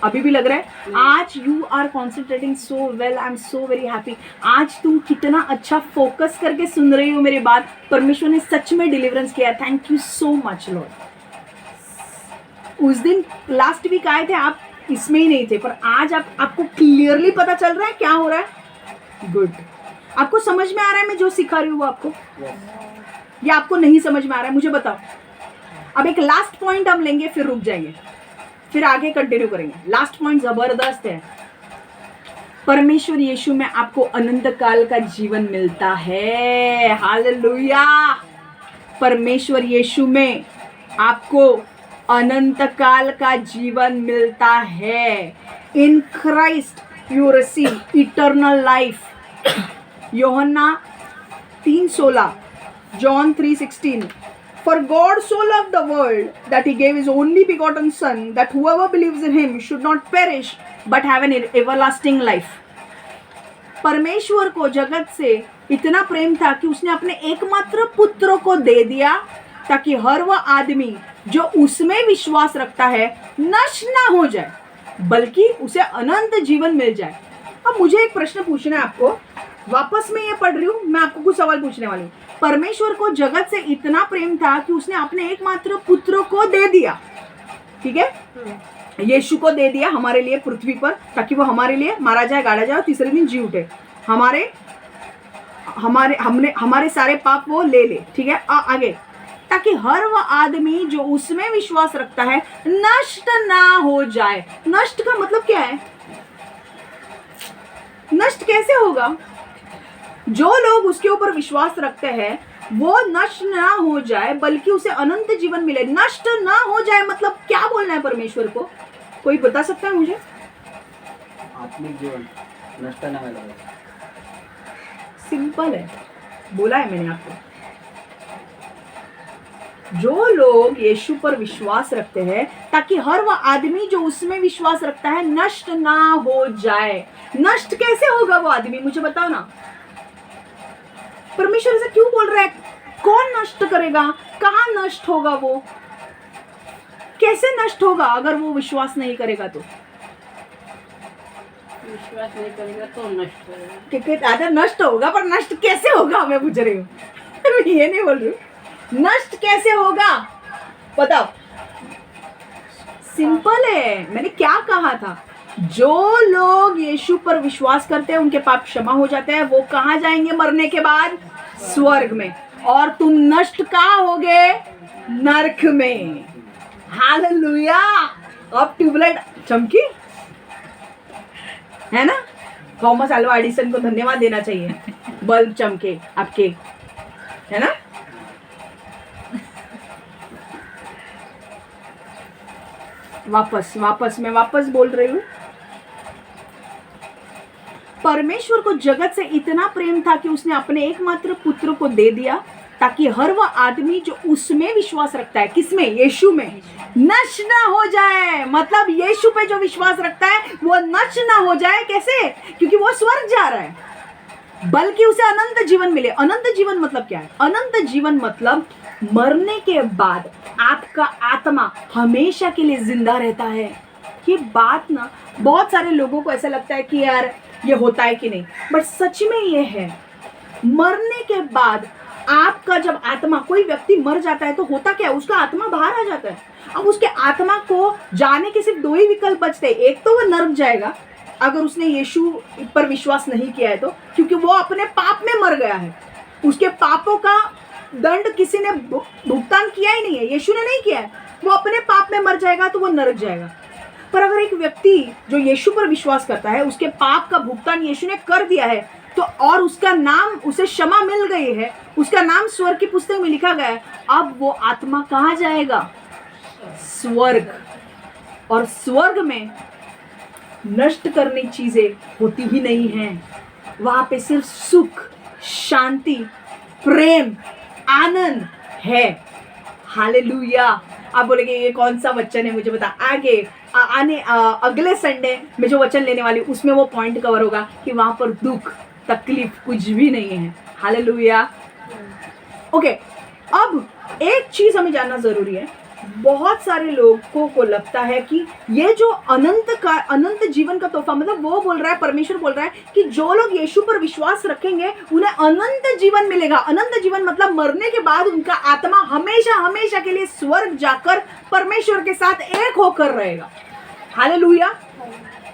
अभी भी लग रहा है? आज you are concentrating so well, I am so very happy. आज तुम कितना अच्छा फोकस करके सुन रही हो मेरी बात। परमेश्वर ने सच में डिलीवरेंस किया। Thank you so much Lord. उस दिन लास्ट वीक आए थे, आप इसमें ही नहीं थे, पर आज आपको क्लियरली पता चल रहा है क्या हो रहा है। गुड। आपको समझ में आ रहा है मैं जो सिखा रही हूँ आपको, या आपको नहीं समझ में आ रहा है? मुझे बताओ। अब एक लास्ट पॉइंट हम लेंगे, फिर रुक जाएंगे, फिर आगे कंटिन्यू करेंगे। लास्ट पॉइंट जबरदस्त है। परमेश्वर यीशु में आपको अनंत काल का जीवन मिलता है। हालेलुया। परमेश्वर यीशु में आपको अनंत काल का जीवन मिलता है। In Christ you receive eternal life. यूहन्ना 3:16, John 3:16. For God so loved the world that he gave his only begotten Son, that whoever believes in him should not perish but have an everlasting life. परमेश्वर को जगत से इतना प्रेम था कि उसने अपने एकमात्र पुत्र को दे दिया, ताकि हर वह आदमी जो उसमें विश्वास रखता है नष्ट ना हो जाए, बल्कि उसे अनंत जीवन मिल जाए। अब मुझे एक प्रश्न पूछना है आपको, वापस मैं ये पढ़ रही हूँ, मैं आपको कुछ सवाल पूछने वाली हूँ। परमेश्वर को जगत से इतना प्रेम था कि उसने अपने एकमात्र पुत्र को दे दिया, ठीक है, यीशु को दे दिया हमारे लिए पृथ्वी पर, ताकि वो हमारे लिए मारा जाए, गाड़ा जाए और तीसरे दिन जी उठे, हमारे सारे पाप वो ले ले, ठीक है। आगे ताकि हर वह आदमी जो उसमें विश्वास रखता है नष्ट ना हो जाए। नष्ट का मतलब क्या है? नष्ट कैसे होगा? जो लोग उसके ऊपर विश्वास रखते हैं वो नष्ट ना हो जाए बल्कि उसे अनंत जीवन मिले। नष्ट ना हो जाए मतलब क्या बोलना है परमेश्वर को? कोई बता सकता है मुझे? आत्मिक जीवन नष्ट ना हो। सिंपल है, बोला है मैंने आपको। जो लोग यीशु पर विश्वास रखते हैं ताकि हर वह आदमी जो उसमें विश्वास रखता है नष्ट ना हो जाए। नष्ट कैसे होगा वो आदमी? मुझे बताओ ना। परमेश्वर से क्यों बोल रहा है? कौन नष्ट करेगा? कहाँ नष्ट होगा? वो कैसे नष्ट होगा अगर वो विश्वास नहीं करेगा तो? विश्वास नहीं करेगा तो नष्ट होगा। क्योंकि दादा नष्ट होगा, पर नष्ट कैसे होगा मैं पूछ रही हूँ। मैं ये नहीं बोल रही हूँ नष्ट कैसे होगा, बताओ। सिंपल है, मैंने क्या कहा था? जो लोग यीशु पर विश्वास करते हैं उनके पाप क्षमा हो जाते हैं। वो कहाँ जाएंगे मरने के बाद? स्वर्ग में। और तुम नष्ट कहाँ होगे? नरक में। हालेलुया। अब ट्यूबलाइट चमकी है ना? थॉमस अल्वा एडिसन को धन्यवाद देना चाहिए, बल्ब चमके आपके, है ना? मैं वापस बोल रही हूँ। परमेश्वर को जगत से इतना प्रेम था कि उसने अपने एकमात्र पुत्र को दे दिया ताकि हर वह आदमी जो उसमें विश्वास रखता है, किसमें? यीशु में, नष्ट ना हो जाए। मतलब यीशु पे जो विश्वास रखता है वो नष्ट ना हो जाए। कैसे? क्योंकि वो स्वर्ग जा रहा है, बल्कि उसे अनंत जीवन मिले। अनंत जीवन मतलब क्या है? अनंत जीवन मतलब मरने के बाद आपका आत्मा हमेशा के लिए जिंदा रहता है। ये बात ना बहुत सारे लोगों को ऐसा लगता है कि यार ये होता है कि नहीं, बट सच में ये है। मरने के बाद आपका जब आत्मा, कोई व्यक्ति मर जाता है तो होता क्या है? उसका आत्मा बाहर आ जाता है। अब उसके आत्मा को जाने के सिर्फ दो ही विकल्प बचते हैं। एक तो वो नरक जाएगा अगर उसने यीशु पर विश्वास नहीं किया है तो, क्योंकि वो अपने पाप में मर गया है। उसके पापों का दंड किसी ने भुगतान किया ही नहीं है, यीशु ने नहीं किया है। वो अपने पाप में मर जाएगा तो वो नरक जाएगा। पर अगर एक व्यक्ति जो यीशु पर विश्वास करता है, उसके पाप का भुगतान यीशु ने कर दिया है तो, और उसका नाम, उसे क्षमा मिल गई है, उसका नाम स्वर्ग की पुस्तक में लिखा गया है, अब वो आत्मा कहाँ जाएगा? स्वर्ग। और स्वर्ग में नष्ट करने चीजें होती ही नहीं हैं। वहां पे सिर्फ सुख, शांति, प्रेम, आनंद है। हालेलुया। आप बोलेंगे ये कौन सा वचन है, मुझे बता। आगे अगले संडे में जो वचन लेने वाली उसमें वो पॉइंट कवर होगा कि वहां पर दुख, तकलीफ कुछ भी नहीं है। हालेलुया। ओके, अब एक चीज हमें जानना जरूरी है। बहुत सारे लोगों को लगता है कि ये जो अनंत जीवन का तोहफा, मतलब वो बोल रहा है, परमेश्वर बोल रहा है कि जो लोग यीशु पर विश्वास रखेंगे उन्हें अनंत जीवन मिलेगा। अनंत जीवन मतलब मरने के बाद उनका आत्मा हमेशा हमेशा के लिए स्वर्ग जाकर परमेश्वर के साथ एक होकर रहेगा। हालेलुया।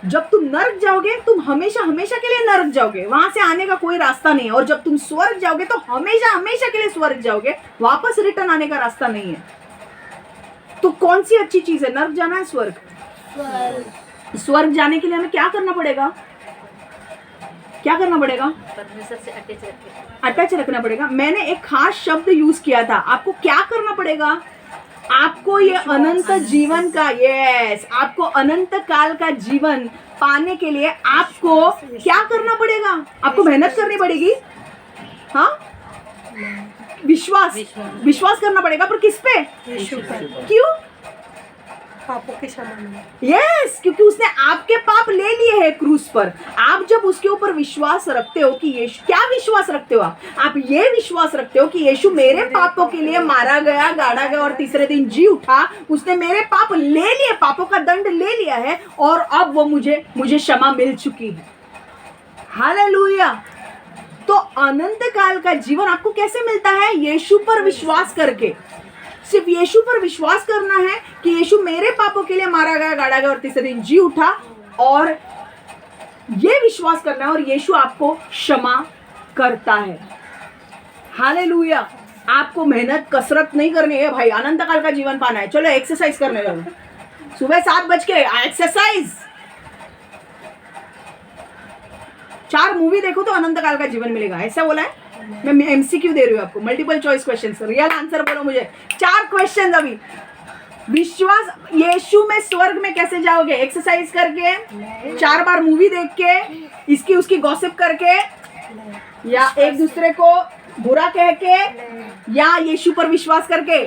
जब तुम नरक जाओगे तुम हमेशा हमेशा के लिए नरक जाओगे, वहां से आने का कोई रास्ता नहीं है। और जब तुम स्वर्ग जाओगे तो हमेशा हमेशा के लिए स्वर्ग जाओगे, वापस रिटर्न आने का रास्ता नहीं है। तो कौन सी अच्छी चीज है, नर्क जाना है स्वर्ग? स्वर्ग जाने के लिए हमें क्या करना पड़ेगा? क्या करना पड़ेगा? परमेश्वर से अटैच रखना पड़ेगा। मैंने एक खास शब्द यूज किया था। आपको क्या करना पड़ेगा? आपको ये अनंत जीवन का, यस, आपको अनंत काल का जीवन पाने के लिए आपको क्या करना पड़ेगा? आपको मेहनत करनी पड़ेगी। हाँ, विश्वास करना पड़ेगा। पर किस पे? क्यों? पापों के क्षमा। यस, क्योंकि उसने आपके पाप ले लिए हैं क्रूस पर। आप जब उसके ऊपर विश्वास रखते हो कि यीशु, क्या विश्वास रखते हो आप ये विश्वास रखते हो कि यीशु मेरे पापों के लिए मारा गया, गाड़ा गया और तीसरे दिन जी उठा। उसने मेरे पाप ले लिए, पापों का दंड ले लिया है और अब वो मुझे क्षमा मिल चुकी है। हालेलुया। तो अनंत काल का जीवन आपको कैसे मिलता है? यीशु पर विश्वास करके। सिर्फ यीशु पर विश्वास करना है कि यीशु मेरे पापों के लिए मारा गया, गाड़ा गया और तीसरे दिन जी उठा, और ये विश्वास करना है और यीशु आपको क्षमा करता है। हालेलुया। आपको मेहनत कसरत नहीं करनी है भाई, अनंत काल का जीवन पाना है। चलो एक्सरसाइज करने लगे, सुबह 7 बज के एक्सरसाइज। 4 मूवी देखो तो अनंत काल का जीवन मिलेगा, ऐसा बोला है। मैं एमसीक्यू दे रही हूँ आपको, multiple choice question, real answer बोलो मुझे। 4 क्वेश्चन अभी। विश्वास, यीशु में स्वर्ग में कैसे जाओगे? एक्सरसाइज करके, 4 बार मूवी देख के, इसकी उसकी गॉसिप करके, या एक दूसरे को बुरा कह के, या यीशु पर विश्वास करके?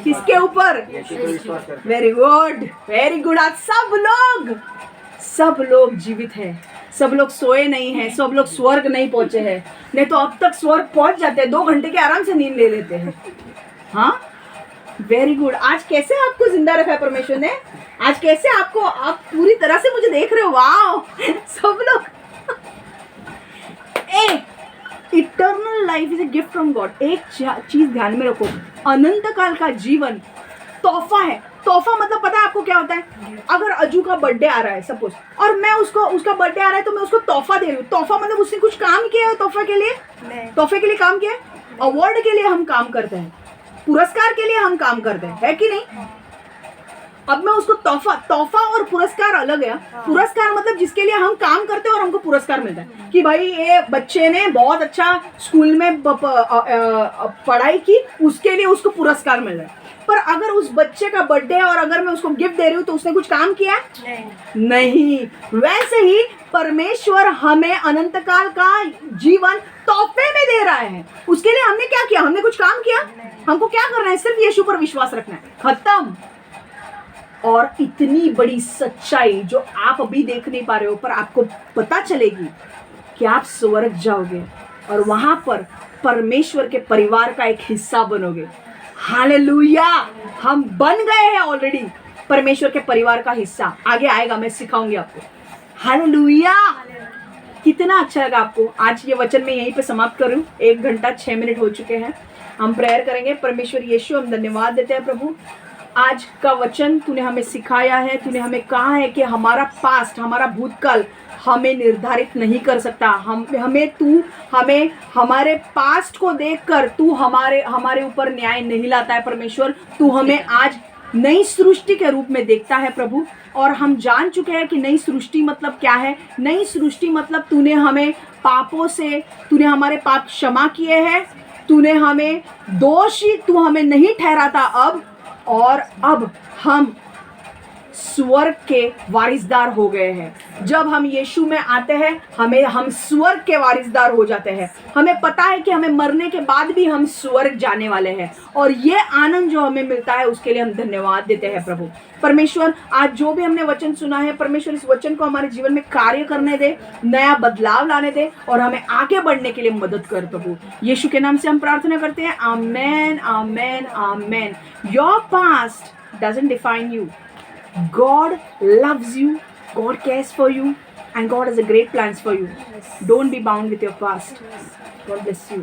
किसके ऊपर? यीशु पर विश्वास करके। Very good, very good. आज सब लोग जीवित हैं, सब लोग सोए नहीं हैं, सब लोग स्वर्ग नहीं पहुंचे हैं। नहीं तो अब तक स्वर्ग पहुंच जाते हैं, 2 घंटे के आराम से नींद ले लेते हैं। हाँ, वेरी गुड। आज कैसे आपको जिंदा रखा है परमेश्वर ने? आज कैसे आपको, आप पूरी तरह से मुझे देख रहे हो, वाह। सब लोग eternal life is a gift from God. एक चीज ध्यान में रखो, अनंत काल का जीवन तोहफा है। तोहफा मतलब पता है आपको क्या होता है? अगर अजू का बर्थडे आ रहा है सपोज, और मैं उसका बर्थडे आ रहा है तो मैं उसको तोहफा दे रही हूँ। तोहफा मतलब उसने कुछ काम किया है तोहफे के लिए? तोहफे के लिए काम किया है? अवार्ड के लिए हम काम करते हैं, पुरस्कार के लिए हम काम करते हैं, है कि नहीं? अब मैं उसको तोहफा और पुरस्कार अलग है। पुरस्कार मतलब जिसके लिए हम काम करते हैं और हमको पुरस्कार मिलता है कि भाई ये बच्चे ने बहुत अच्छा स्कूल में पढ़ाई की, उसके लिए उसको पुरस्कार मिल रहा है। पर अगर उस बच्चे का बर्थडे है और अगर मैं उसको गिफ्ट दे रही हूँ तो उसने कुछ काम किया? नहीं। वैसे ही परमेश्वर हमें अनंत काल का जीवन तोहफे में दे रहा है। उसके लिए हमने क्या किया? हमने कुछ काम किया? हमको क्या करना है? सिर्फ यीशु पर विश्वास रखना है, खत्म। और इतनी बड़ी सच्चाई जो आप अभी देख नहीं पा रहे हो, पर आपको पता चलेगी कि आप स्वर्ग जाओगे और वहां पर परमेश्वर के परिवार का एक हिस्सा बनोगे। हालेलुया, हम बन गए हैं ऑलरेडी परमेश्वर के परिवार का हिस्सा। आगे आएगा, मैं सिखाऊंगी आपको। हालेलुया, कितना अच्छा लगा आपको। आज ये वचन मैं यहीं पे समाप्त करूं। 1 घंटा 6 मिनट हो चुके हैं। हम प्रेयर करेंगे। परमेश्वर यीशु, हम धन्यवाद देते हैं प्रभु, आज का वचन तूने हमें सिखाया है। तूने हमें कहा है कि हमारा पास्ट, हमारा भूतकाल हमें निर्धारित नहीं कर सकता। हमें हमारे पास्ट को देखकर तू हमारे ऊपर न्याय नहीं लाता है परमेश्वर। तू हमें आज नई सृष्टि के रूप में देखता है प्रभु, और हम जान चुके हैं कि नई सृष्टि मतलब क्या है। नई सृष्टि मतलब तूने हमें पापों से, तूने हमारे पाप क्षमा किए हैं, तूने हमें दोषी, तू हमें नहीं ठहराता अब, और अब हम स्वर्ग के वारिसदार हो गए हैं। जब हम यीशु में आते हैं हम स्वर्ग के वारिसदार हो जाते हैं। हमें पता है कि हमें मरने के बाद भी हम स्वर्ग जाने वाले हैं, और ये आनंद जो हमें मिलता है उसके लिए हम धन्यवाद देते हैं प्रभु। परमेश्वर, आज जो भी हमने वचन सुना है परमेश्वर, इस वचन को हमारे जीवन में कार्य करने दे, नया बदलाव लाने दे, और हमें आगे बढ़ने के लिए मदद कर प्रभु। यीशु के नाम से हम प्रार्थना करते हैं, amen, amen, amen. Your past doesn't define you. God loves you, God cares for you, and God has a great plans for you. Don't be bound with your past. God bless you.